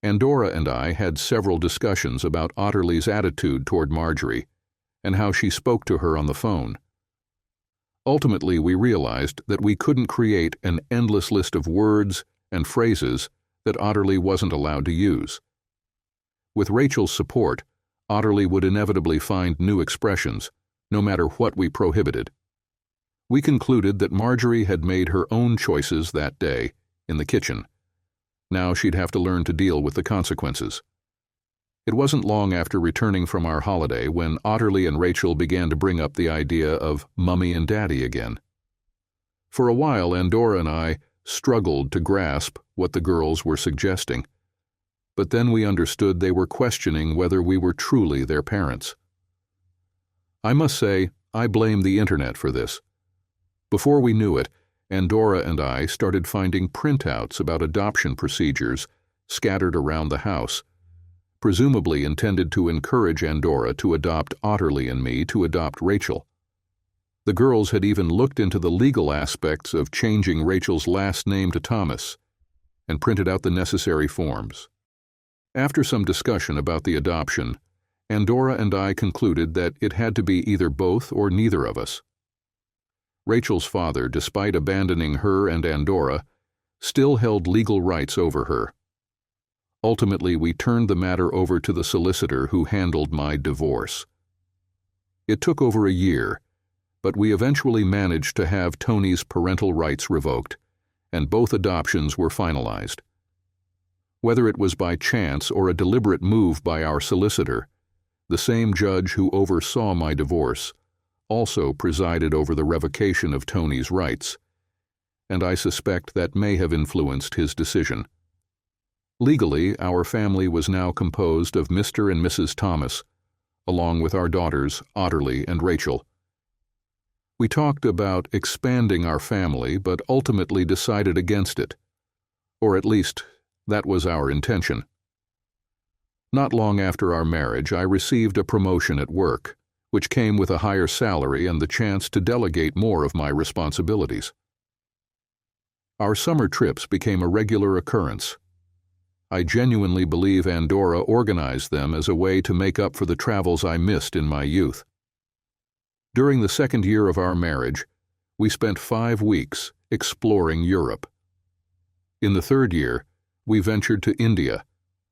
Andorra and I had several discussions about Otterly's attitude toward Marjorie and how she spoke to her on the phone. Ultimately, we realized that we couldn't create an endless list of words and phrases that Otterly wasn't allowed to use. With Rachel's support, Otterly would inevitably find new expressions, no matter what we prohibited. We concluded that Marjorie had made her own choices that day, in the kitchen. Now she'd have to learn to deal with the consequences. It wasn't long after returning from our holiday when Otterly and Rachel began to bring up the idea of Mummy and Daddy again. For a while, Andorra and I struggled to grasp what the girls were suggesting, but then we understood they were questioning whether we were truly their parents. I must say, I blame the internet for this. Before we knew it, Andorra and I started finding printouts about adoption procedures scattered around the house, presumably intended to encourage Andorra to adopt Otterly and me to adopt Rachel. The girls had even looked into the legal aspects of changing Rachel's last name to Thomas and printed out the necessary forms. After some discussion about the adoption, Andorra and I concluded that it had to be either both or neither of us. Rachel's father, despite abandoning her and Andorra, still held legal rights over her. Ultimately, we turned the matter over to the solicitor who handled my divorce. It took over a year, but we eventually managed to have Tony's parental rights revoked, and both adoptions were finalized. Whether it was by chance or a deliberate move by our solicitor, the same judge who oversaw my divorce also presided over the revocation of Tony's rights, and I suspect that may have influenced his decision. Legally, our family was now composed of Mr. and Mrs. Thomas, along with our daughters, Otterly and Rachel. We talked about expanding our family, but ultimately decided against it, or at least that was our intention. Not long after our marriage, I received a promotion at work, which came with a higher salary and the chance to delegate more of my responsibilities. Our summer trips became a regular occurrence. I genuinely believe Andorra organized them as a way to make up for the travels I missed in my youth. During the second year of our marriage, we spent 5 weeks exploring Europe. In the third year, we ventured to India,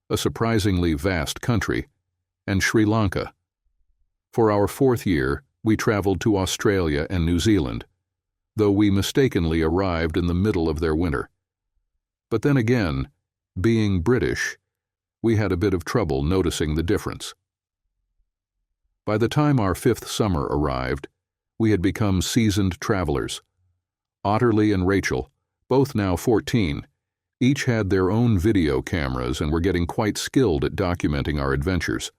a surprisingly vast country, and Sri Lanka. For our fourth year, we traveled to Australia and New Zealand, though we mistakenly arrived in the middle of their winter. But then again, being British, we had a bit of trouble noticing the difference. By the time our 5th summer arrived, we had become seasoned travelers. Otterly and Rachel, both now 14, each had their own video cameras and were getting quite skilled at documenting our adventures.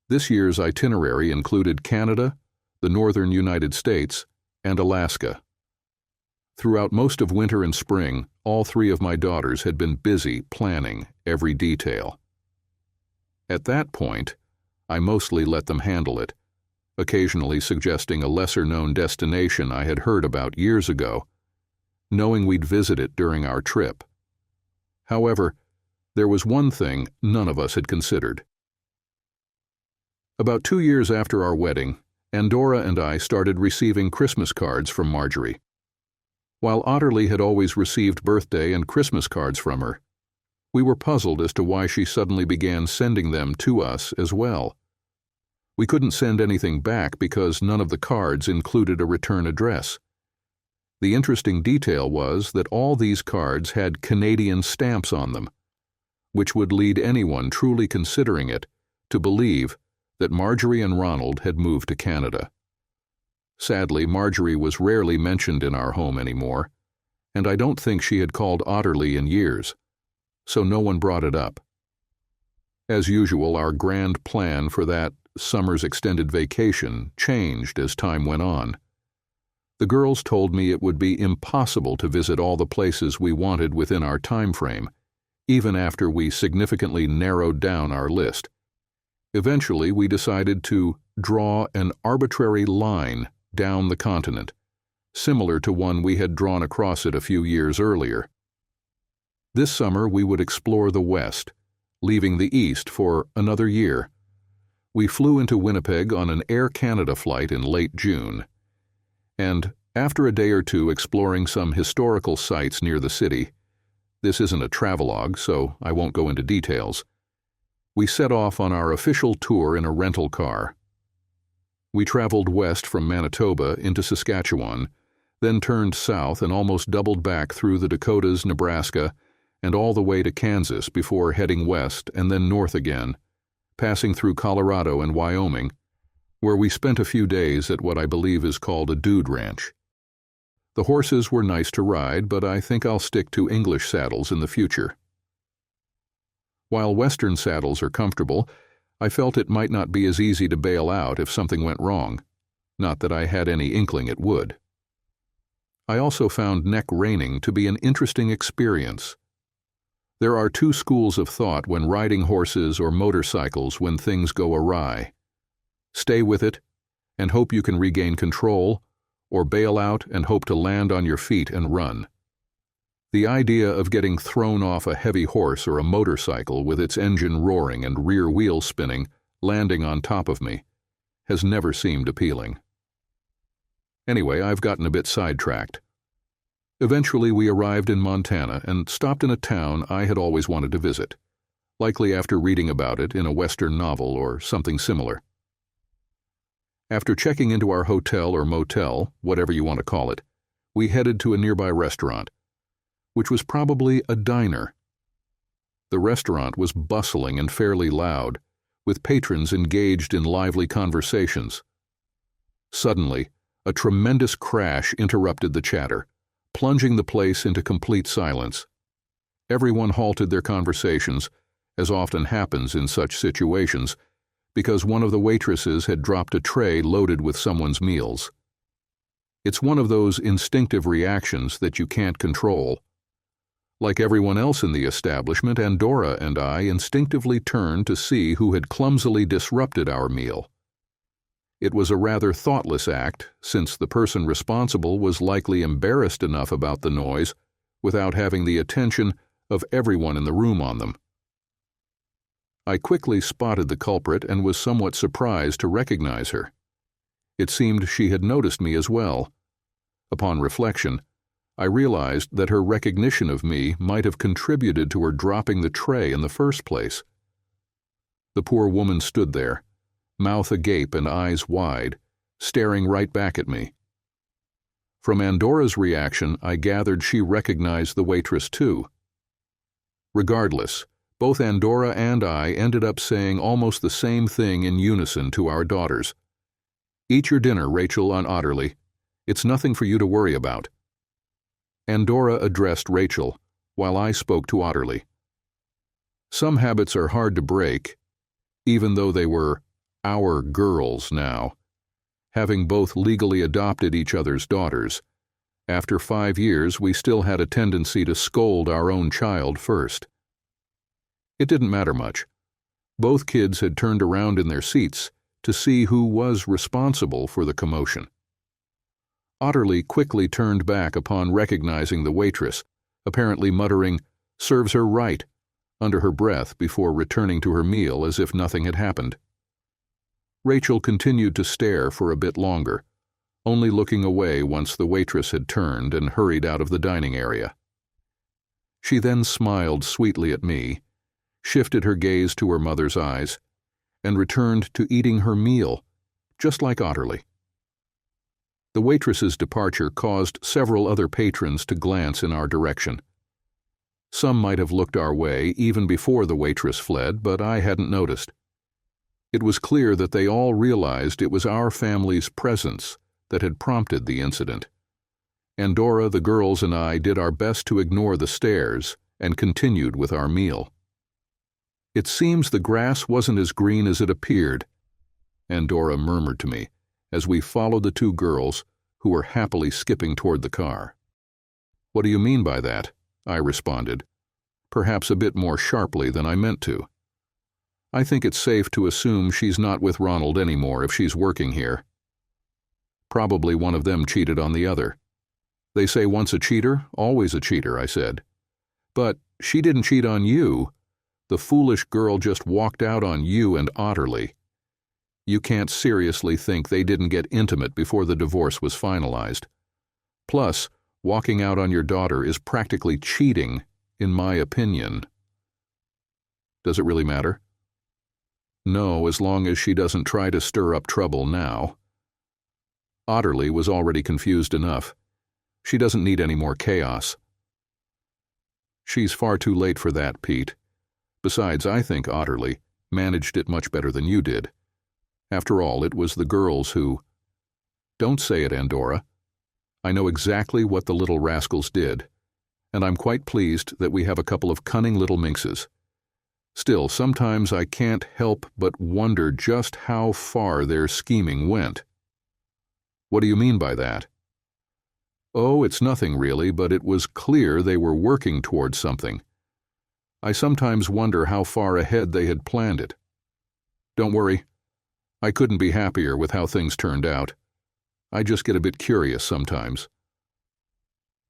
This year's itinerary included Canada, the northern United States, and Alaska. Throughout most of winter and spring, all 3 of my daughters had been busy planning every detail. At that point, I mostly let them handle it, occasionally suggesting a lesser-known destination I had heard about years ago, knowing we'd visit it during our trip. However, there was one thing none of us had considered. About 2 years after our wedding, Andorra and I started receiving Christmas cards from Marjorie. While Otterly had always received birthday and Christmas cards from her, we were puzzled as to why she suddenly began sending them to us as well. We couldn't send anything back because none of the cards included a return address. The interesting detail was that all these cards had Canadian stamps on them, which would lead anyone truly considering it to believe that Marjorie and Ronald had moved to Canada. Sadly, Marjorie was rarely mentioned in our home anymore, and I don't think she had called Otterly in years, so no one brought it up. As usual, our grand plan for that summer's extended vacation changed as time went on. The girls told me it would be impossible to visit all the places we wanted within our time frame, even after we significantly narrowed down our list. Eventually, we decided to draw an arbitrary line down the continent, similar to one we had drawn across it a few years earlier. This summer, we would explore the West, leaving the East for another year. We flew into Winnipeg on an Air Canada flight in late June, and after a day or two exploring some historical sites near the city — this isn't a travelogue, so I won't go into details — we set off on our official tour in a rental car. We traveled west from Manitoba into Saskatchewan, then turned south and almost doubled back through the Dakotas, Nebraska, and all the way to Kansas before heading west and then north again, passing through Colorado and Wyoming, where we spent a few days at what I believe is called a dude ranch. The horses were nice to ride, but I think I'll stick to English saddles in the future. While Western saddles are comfortable, I felt it might not be as easy to bail out if something went wrong, not that I had any inkling it would. I also found neck reining to be an interesting experience. There are 2 schools of thought when riding horses or motorcycles when things go awry. Stay with it and hope you can regain control, or bail out and hope to land on your feet and run. The idea of getting thrown off a heavy horse or a motorcycle with its engine roaring and rear wheel spinning, landing on top of me, has never seemed appealing. Anyway, I've gotten a bit sidetracked. Eventually we arrived in Montana and stopped in a town I had always wanted to visit, likely after reading about it in a Western novel or something similar. After checking into our hotel or motel, whatever you want to call it, we headed to a nearby restaurant, which was probably a diner. The restaurant was bustling and fairly loud, with patrons engaged in lively conversations. Suddenly, a tremendous crash interrupted the chatter, plunging the place into complete silence. Everyone halted their conversations, as often happens in such situations, because one of the waitresses had dropped a tray loaded with someone's meals. It's one of those instinctive reactions that you can't control. Like everyone else in the establishment, Andorra and I instinctively turned to see who had clumsily disrupted our meal. It was a rather thoughtless act, since the person responsible was likely embarrassed enough about the noise without having the attention of everyone in the room on them. I quickly spotted the culprit and was somewhat surprised to recognize her. It seemed she had noticed me as well. Upon reflection, I realized that her recognition of me might have contributed to her dropping the tray in the first place. The poor woman stood there, mouth agape and eyes wide, staring right back at me. From Andorra's reaction, I gathered she recognized the waitress too. Regardless, both Andorra and I ended up saying almost the same thing in unison to our daughters. "Eat your dinner, Rachel and Otterly. It's nothing for you to worry about." Andorra addressed Rachel, while I spoke to Otterly. Some habits are hard to break, even though they were our girls now. Having both legally adopted each other's daughters, after 5 years we still had a tendency to scold our own child first. It didn't matter much. Both kids had turned around in their seats to see who was responsible for the commotion. Otterly quickly turned back upon recognizing the waitress, apparently muttering, "Serves her right," under her breath before returning to her meal as if nothing had happened. Rachel continued to stare for a bit longer, only looking away once the waitress had turned and hurried out of the dining area. She then smiled sweetly at me, shifted her gaze to her mother's eyes, and returned to eating her meal, just like Otterly. The waitress's departure caused several other patrons to glance in our direction. Some might have looked our way even before the waitress fled, but I hadn't noticed. It was clear that they all realized it was our family's presence that had prompted the incident. Andorra, the girls, and I did our best to ignore the stares and continued with our meal. "It seems the grass wasn't as green as it appeared," Andorra murmured to me, as we followed the two girls, who were happily skipping toward the car. "What do you mean by that?" I responded, perhaps a bit more sharply than I meant to. "I think it's safe to assume she's not with Ronald anymore if she's working here. Probably one of them cheated on the other. They say once a cheater, always a cheater," I said. "But she didn't cheat on you. The foolish girl just walked out on you and Otterly. You can't seriously think they didn't get intimate before the divorce was finalized. Plus, walking out on your daughter is practically cheating, in my opinion." "Does it really matter?" "No, as long as she doesn't try to stir up trouble now." Otterly was already confused enough. She doesn't need any more chaos. "She's far too late for that, Pete. Besides, I think Otterly managed it much better than you did. After all, it was the girls who—" "Don't say it, Andorra. I know exactly what the little rascals did, and I'm quite pleased that we have a couple of cunning little minxes. Still, sometimes I can't help but wonder just how far their scheming went." "What do you mean by that?" "Oh, it's nothing really, but it was clear they were working towards something. I sometimes wonder how far ahead they had planned it. Don't worry. I couldn't be happier with how things turned out. I just get a bit curious sometimes.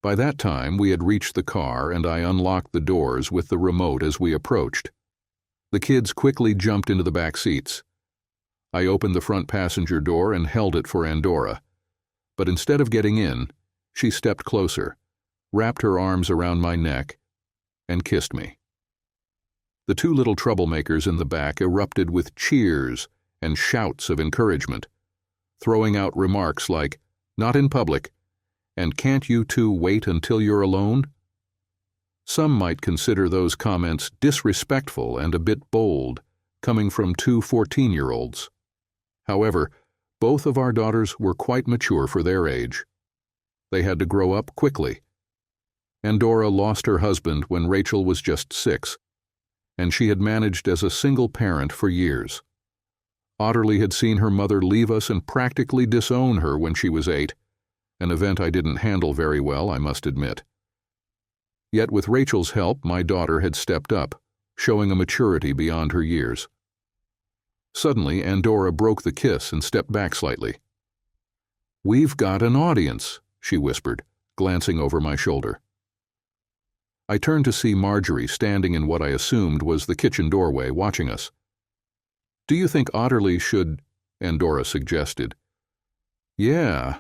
By that time, we had reached the car and I unlocked the doors with the remote as we approached. The kids quickly jumped into the back seats. I opened the front passenger door and held it for Andorra. But instead of getting in, she stepped closer, wrapped her arms around my neck, and kissed me. The two little troublemakers in the back erupted with cheers and shouts of encouragement, throwing out remarks like, "Not in public," and "Can't you two wait until you're alone?" Some might consider those comments disrespectful and a bit bold, coming from two 14-year-olds. However, both of our daughters were quite mature for their age. They had to grow up quickly. Andorra lost her husband when Rachel was just 6, and she had managed as a single parent for years. Otterly had seen her mother leave us and practically disown her when she was 8, an event I didn't handle very well, I must admit. Yet with Rachel's help, my daughter had stepped up, showing a maturity beyond her years. Suddenly, Andorra broke the kiss and stepped back slightly. "We've got an audience," she whispered, glancing over my shoulder. I turned to see Marjorie standing in what I assumed was the kitchen doorway, watching us. "Do you think Otterly should—" Andorra suggested. "Yeah.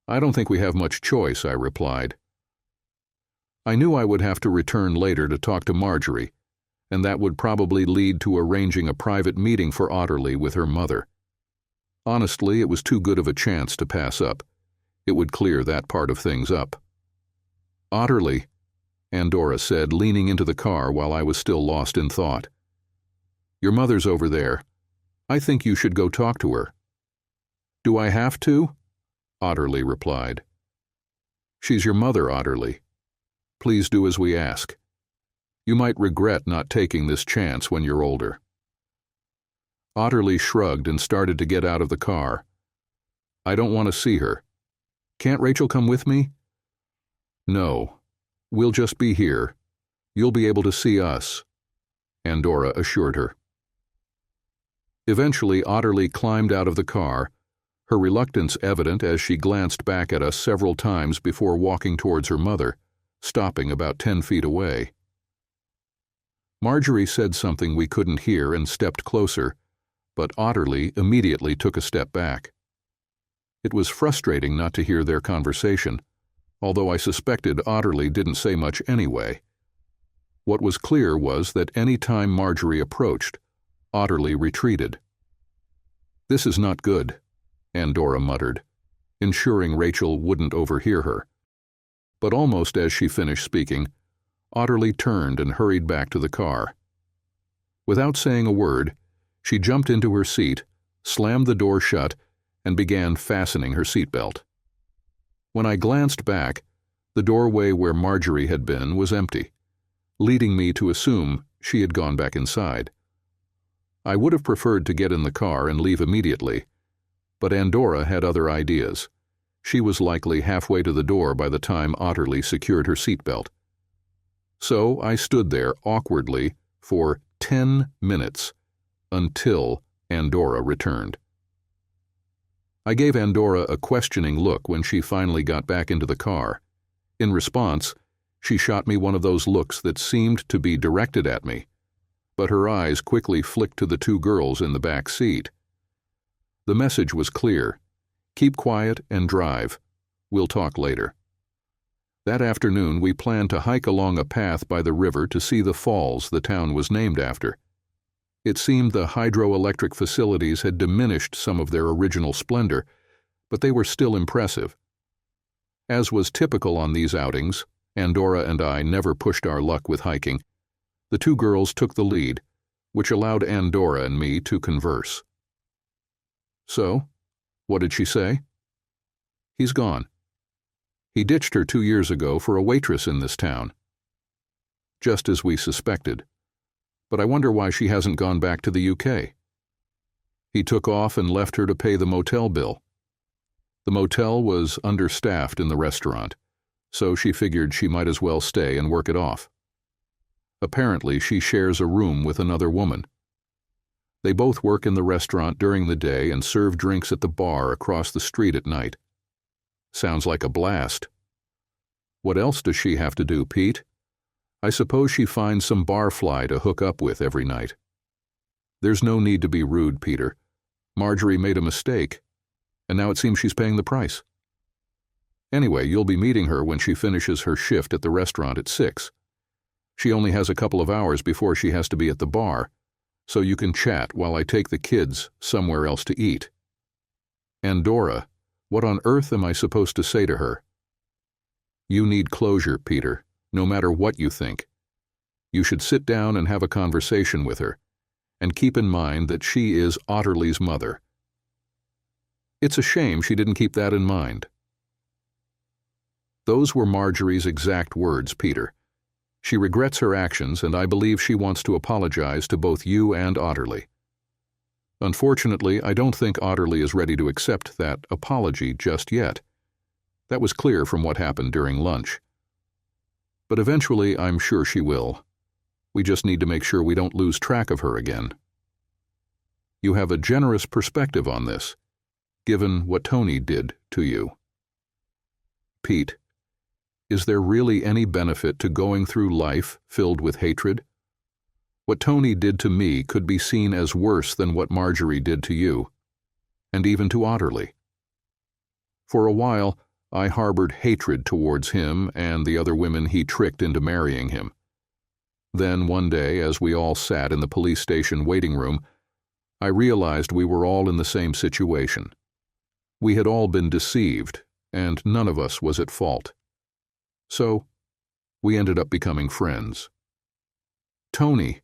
I don't think we have much choice," I replied. I knew I would have to return later to talk to Marjorie, and that would probably lead to arranging a private meeting for Otterly with her mother. Honestly, it was too good of a chance to pass up. It would clear that part of things up. "Otterly," Andorra said, leaning into the car while I was still lost in thought. "Your mother's over there. I think you should go talk to her." "Do I have to?" Otterly replied. "She's your mother, Otterly. Please do as we ask. You might regret not taking this chance when you're older." Otterly shrugged and started to get out of the car. "I don't want to see her. Can't Rachel come with me?" "No. We'll just be here. You'll be able to see us," Andorra assured her. Eventually, Otterly climbed out of the car, her reluctance evident as she glanced back at us several times before walking towards her mother, stopping about 10 feet away. Marjorie said something we couldn't hear and stepped closer, but Otterly immediately took a step back. It was frustrating not to hear their conversation, although I suspected Otterly didn't say much anyway. What was clear was that any time Marjorie approached, Otterly retreated. "This is not good," Andorra muttered, ensuring Rachel wouldn't overhear her. But almost as she finished speaking, Otterly turned and hurried back to the car. Without saying a word, she jumped into her seat, slammed the door shut, and began fastening her seatbelt. When I glanced back, the doorway where Marjorie had been was empty, leading me to assume she had gone back inside. I would have preferred to get in the car and leave immediately, but Andorra had other ideas. She was likely halfway to the door by the time Otterly secured her seatbelt. So I stood there awkwardly for 10 minutes until Andorra returned. I gave Andorra a questioning look when she finally got back into the car. In response, she shot me one of those looks that seemed to be directed at me, but her eyes quickly flicked to the two girls in the back seat. The message was clear: keep quiet and drive. We'll talk later. That afternoon, we planned to hike along a path by the river to see the falls the town was named after. It seemed the hydroelectric facilities had diminished some of their original splendor, but they were still impressive. As was typical on these outings, Andorra and I never pushed our luck with hiking. The two girls took the lead, which allowed Andorra and me to converse. "So, what did she say?" "He's gone. He ditched her 2 years ago for a waitress in this town." "Just as we suspected. But I wonder why she hasn't gone back to the UK. He took off and left her to pay the motel bill. The motel was understaffed in the restaurant, so she figured she might as well stay and work it off. Apparently, she shares a room with another woman. They both work in the restaurant during the day and serve drinks at the bar across the street at night. Sounds like a blast. What else does she have to do, Pete? I suppose she finds some barfly to hook up with every night. There's no need to be rude, Peter. Marjorie made a mistake, and now it seems she's paying the price. Anyway, you'll be meeting her when she finishes her shift at the restaurant at 6. She only has a couple of hours before she has to be at the bar, so you can chat while I take the kids somewhere else to eat. And Dora, what on earth am I supposed to say to her? You need closure, Peter, no matter what you think. You should sit down and have a conversation with her, and keep in mind that she is Otterly's mother. It's a shame she didn't keep that in mind. Those were Marjorie's exact words, Peter. She regrets her actions, and I believe she wants to apologize to both you and Otterly. Unfortunately, I don't think Otterly is ready to accept that apology just yet. That was clear from what happened during lunch. But eventually, I'm sure she will. We just need to make sure we don't lose track of her again. You have a generous perspective on this, given what Tony did to you. Pete, is there really any benefit to going through life filled with hatred? What Tony did to me could be seen as worse than what Marjorie did to you, and even to Otterly. For a while, I harbored hatred towards him and the other women he tricked into marrying him. Then one day, as we all sat in the police station waiting room, I realized we were all in the same situation. We had all been deceived, and none of us was at fault. So, we ended up becoming friends. Tony,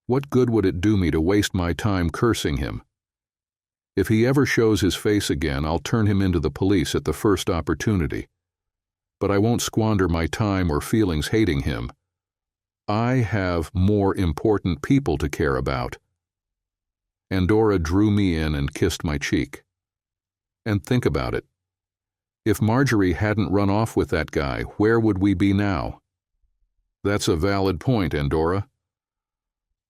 what good would it do me to waste my time cursing him? If he ever shows his face again, I'll turn him into the police at the first opportunity. But I won't squander my time or feelings hating him. I have more important people to care about. And Dora drew me in and kissed my cheek. And think about it. If Marjorie hadn't run off with that guy, where would we be now? That's a valid point, Andorra.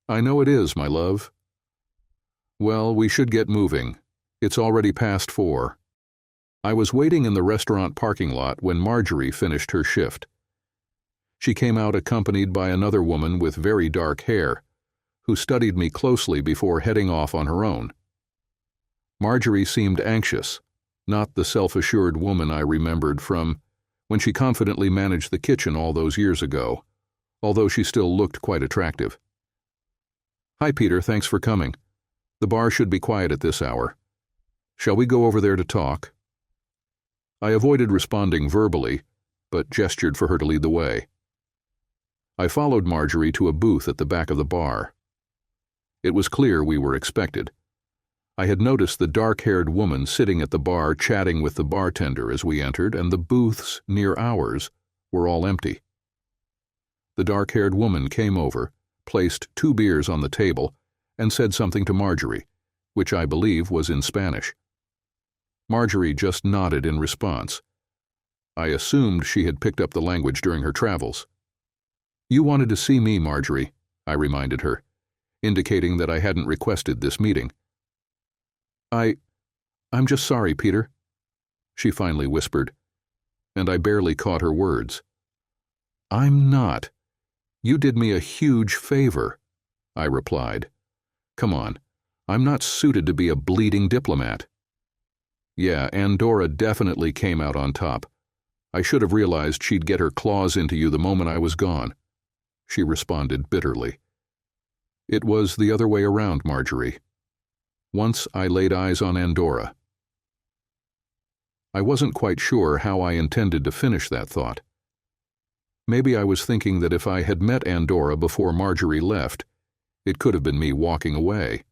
I know it is, my love. Well, we should get moving. It's already past 4. I was waiting in the restaurant parking lot when Marjorie finished her shift. She came out accompanied by another woman with very dark hair, who studied me closely before heading off on her own. Marjorie seemed anxious, not the self-assured woman I remembered from when she confidently managed the kitchen all those years ago, although she still looked quite attractive. Hi, Peter, thanks for coming. The bar should be quiet at this hour. Shall we go over there to talk? I avoided responding verbally, but gestured for her to lead the way. I followed Marjorie to a booth at the back of the bar. It was clear we were expected. I had noticed the dark-haired woman sitting at the bar chatting with the bartender as we entered, and the booths near ours were all empty. The dark-haired woman came over, placed 2 beers on the table, and said something to Marjorie, which I believe was in Spanish. Marjorie just nodded in response. I assumed she had picked up the language during her travels. You wanted to see me, Marjorie, I reminded her, indicating that I hadn't requested this meeting. I'm just sorry, Peter, she finally whispered, and I barely caught her words. I'm not. You did me a huge favor, I replied. Come on, I'm not suited to be a bleeding diplomat. Yeah, Andorra definitely came out on top. I should have realized she'd get her claws into you the moment I was gone, she responded bitterly. It was the other way around, Marjorie. Once I laid eyes on Andorra. I wasn't quite sure how I intended to finish that thought. Maybe I was thinking that if I had met Andorra before Marjorie left, it could have been me walking away.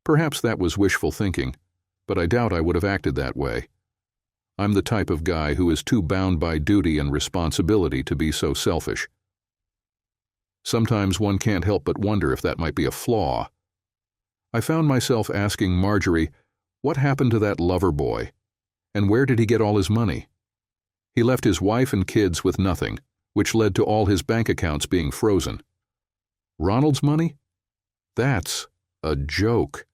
Perhaps that was wishful thinking, but I doubt I would have acted that way. I'm the type of guy who is too bound by duty and responsibility to be so selfish. Sometimes one can't help but wonder if that might be a flaw. I found myself asking Marjorie, what happened to that lover boy, and where did he get all his money? He left his wife and kids with nothing, which led to all his bank accounts being frozen. Ronald's money? That's a joke.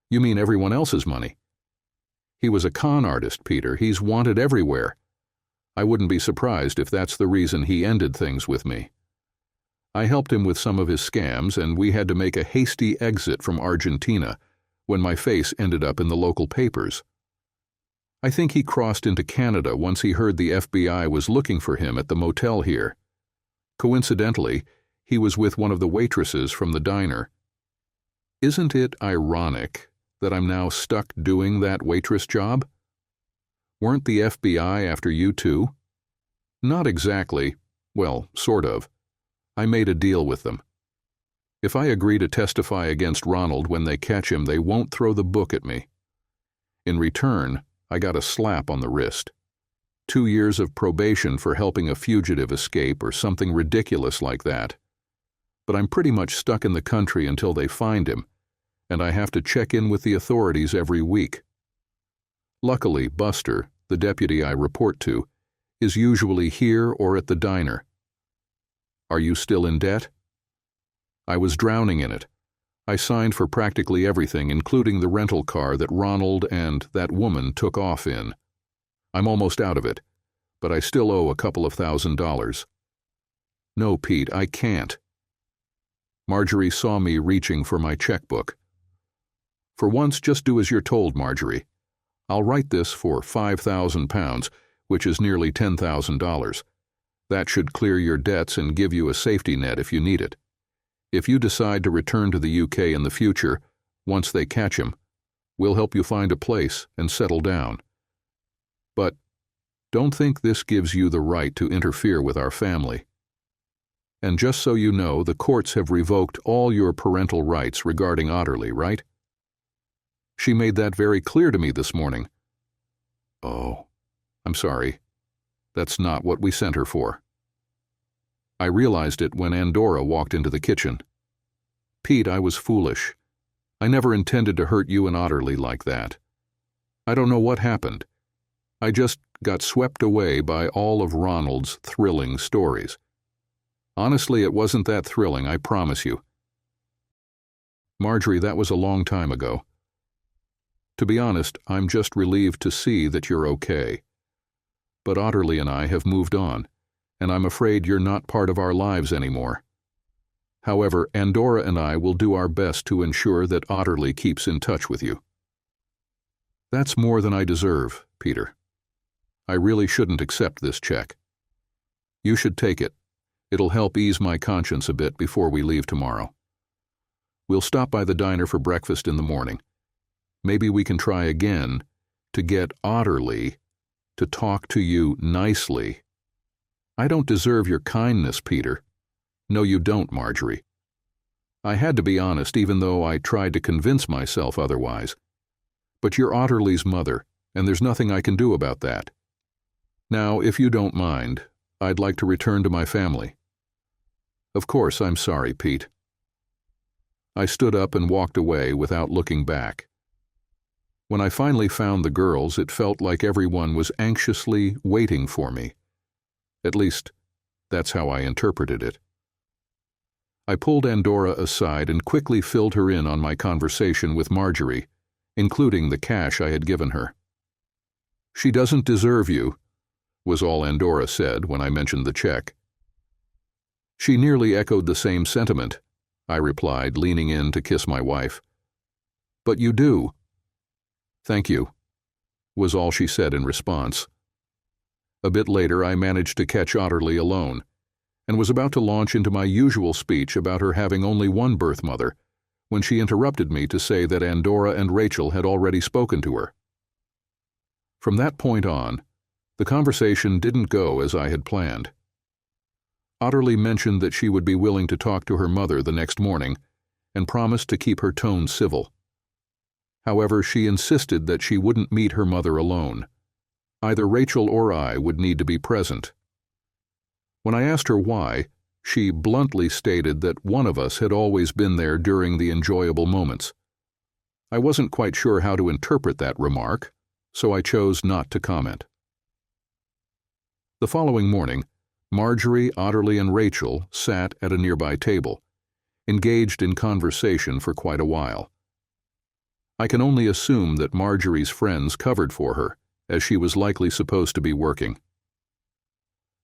You mean everyone else's money? He was a con artist, Peter. He's wanted everywhere. I wouldn't be surprised if that's the reason he ended things with me. I helped him with some of his scams, and we had to make a hasty exit from Argentina when my face ended up in the local papers. I think he crossed into Canada once he heard the FBI was looking for him at the motel here. Coincidentally, he was with one of the waitresses from the diner. Isn't it ironic that I'm now stuck doing that waitress job? Weren't the FBI after you too? Not exactly. Well, sort of. I made a deal with them. If I agree to testify against Ronald when they catch him, they won't throw the book at me. In return, I got a slap on the wrist. 2 years of probation for helping a fugitive escape or something ridiculous like that. But I'm pretty much stuck in the country until they find him, and I have to check in with the authorities every week. Luckily, Buster, the deputy I report to, is usually here or at the diner. Are you still in debt? I was drowning in it. I signed for practically everything, including the rental car that Ronald and that woman took off in. I'm almost out of it, but I still owe a couple of $1,000. No, Pete, I can't. Marjorie saw me reaching for my checkbook. For once, just do as you're told, Marjorie. I'll write this for £5,000, which is nearly $10,000. That should clear your debts and give you a safety net if you need it. If you decide to return to the UK in the future, once they catch him, we'll help you find a place and settle down. But don't think this gives you the right to interfere with our family. And just so you know, the courts have revoked all your parental rights regarding Otterly, right? She made that very clear to me this morning. Oh, I'm sorry. That's not what we sent her for. I realized it when Andorra walked into the kitchen. Pete, I was foolish. I never intended to hurt you and Otterly like that. I don't know what happened. I just got swept away by all of Ronald's thrilling stories. Honestly, it wasn't that thrilling, I promise you. Marjorie, that was a long time ago. To be honest, I'm just relieved to see that you're okay. But Otterly and I have moved on, and I'm afraid you're not part of our lives anymore. However, Andorra and I will do our best to ensure that Otterly keeps in touch with you. That's more than I deserve, Peter. I really shouldn't accept this check. You should take it. It'll help ease my conscience a bit before we leave tomorrow. We'll stop by the diner for breakfast in the morning. Maybe we can try again to get Otterly to talk to you nicely. I don't deserve your kindness, Peter. No, you don't, Marjorie. I had to be honest, even though I tried to convince myself otherwise. But you're Otterly's mother, and there's nothing I can do about that. Now, if you don't mind, I'd like to return to my family. Of course, I'm sorry, Pete. I stood up and walked away without looking back. When I finally found the girls, it felt like everyone was anxiously waiting for me. At least, that's how I interpreted it. I pulled Andorra aside and quickly filled her in on my conversation with Marjorie, including the cash I had given her. She doesn't deserve you, was all Andorra said when I mentioned the check. She nearly echoed the same sentiment, I replied, leaning in to kiss my wife. But you do. Thank you, was all she said in response. A bit later, I managed to catch Otterly alone, and was about to launch into my usual speech about her having only one birth mother, when she interrupted me to say that Andorra and Rachel had already spoken to her. From that point on, the conversation didn't go as I had planned. Otterly mentioned that she would be willing to talk to her mother the next morning, and promised to keep her tone civil. However, she insisted that she wouldn't meet her mother alone. Either Rachel or I would need to be present. When I asked her why, she bluntly stated that one of us had always been there during the enjoyable moments. I wasn't quite sure how to interpret that remark, so I chose not to comment. The following morning, Marjorie, Otterly, and Rachel sat at a nearby table, engaged in conversation for quite a while. I can only assume that Marjorie's friends covered for her, as she was likely supposed to be working.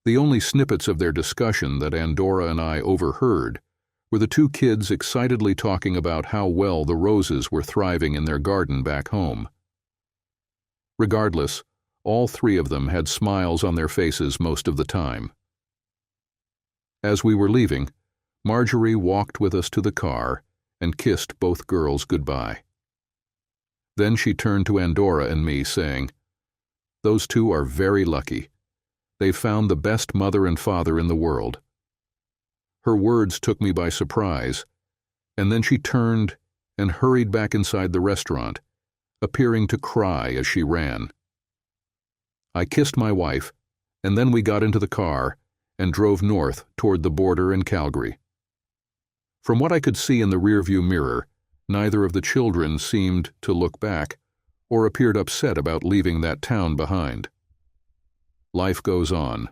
The only snippets of their discussion that Andorra and I overheard were the two kids excitedly talking about how well the roses were thriving in their garden back home. Regardless, all three of them had smiles on their faces most of the time. As we were leaving, Marjorie walked with us to the car and kissed both girls goodbye. Then she turned to Andorra and me, saying, "Those two are very lucky. They've found the best mother and father in the world." Her words took me by surprise, and then she turned and hurried back inside the restaurant, appearing to cry as she ran. I kissed my wife, and then we got into the car and drove north toward the border in Calgary. From what I could see in the rearview mirror, neither of the children seemed to look back or appeared upset about leaving that town behind. Life goes on.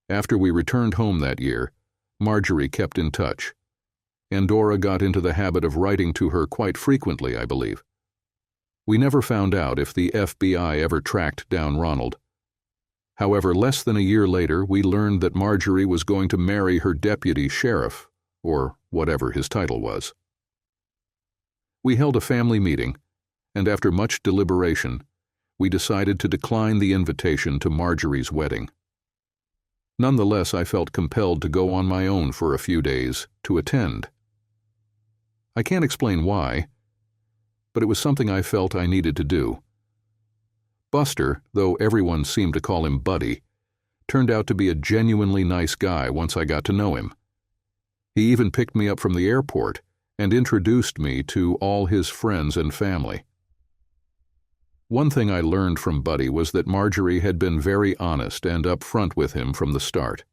After we returned home that year, Marjorie kept in touch. Andorra got into the habit of writing to her quite frequently, I believe. We never found out if the FBI ever tracked down Ronald. However, less than a year later, we learned that Marjorie was going to marry her deputy sheriff, or whatever his title was. We held a family meeting, and after much deliberation, we decided to decline the invitation to Marjorie's wedding. Nonetheless, I felt compelled to go on my own for a few days to attend. I can't explain why, but it was something I felt I needed to do. Buster, though everyone seemed to call him Buddy, turned out to be a genuinely nice guy once I got to know him. He even picked me up from the airport and introduced me to all his friends and family. One thing I learned from Buddy was that Marjorie had been very honest and upfront with him from the start.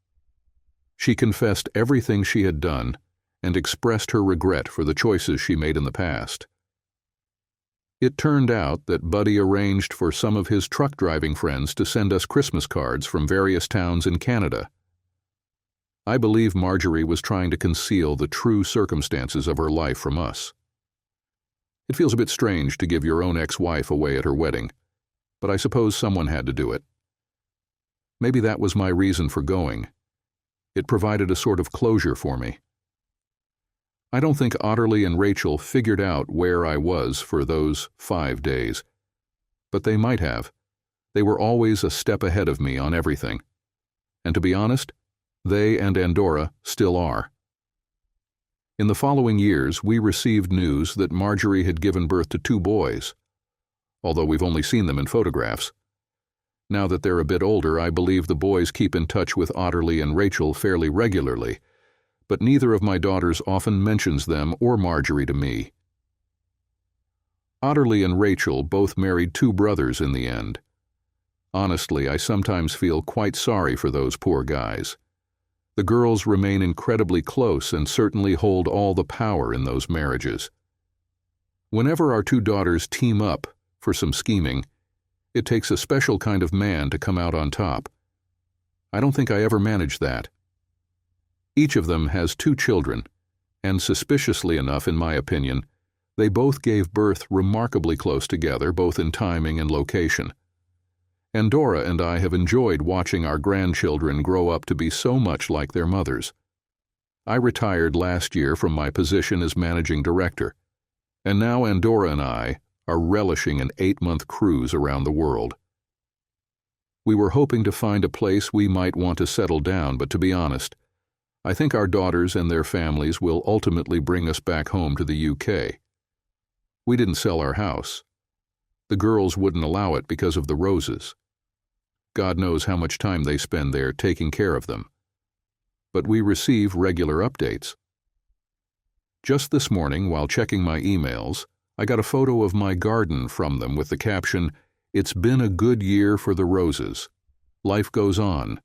She confessed everything she had done and expressed her regret for the choices she made in the past. It turned out that Buddy arranged for some of his truck driving friends to send us Christmas cards from various towns in Canada. I believe Marjorie was trying to conceal the true circumstances of her life from us. It feels a bit strange to give your own ex-wife away at her wedding, but I suppose someone had to do it. Maybe that was my reason for going. It provided a sort of closure for me. I don't think Otterly and Rachel figured out where I was for those 5 days, but they might have. They were always a step ahead of me on everything. And to be honest, they and Andorra still are. In the following years, we received news that Marjorie had given birth to 2 boys, although we've only seen them in photographs. Now that they're a bit older, I believe the boys keep in touch with Otterly and Rachel fairly regularly, but neither of my daughters often mentions them or Marjorie to me. Otterly and Rachel both married 2 brothers in the end. Honestly, I sometimes feel quite sorry for those poor guys. The girls remain incredibly close and certainly hold all the power in those marriages. Whenever our 2 daughters team up for some scheming, it takes a special kind of man to come out on top. I don't think I ever managed that. Each of them has 2 children, and suspiciously enough, in my opinion, they both gave birth remarkably close together, both in timing and location. Andorra and I have enjoyed watching our grandchildren grow up to be so much like their mothers. I retired last year from my position as managing director, and now Andorra and I are relishing an 8-month cruise around the world. We were hoping to find a place we might want to settle down, but to be honest, I think our daughters and their families will ultimately bring us back home to the UK. We didn't sell our house. The girls wouldn't allow it because of the roses. God knows how much time they spend there taking care of them. But we receive regular updates. Just this morning, while checking my emails, I got a photo of my garden from them with the caption, "It's been a good year for the roses. Life goes on.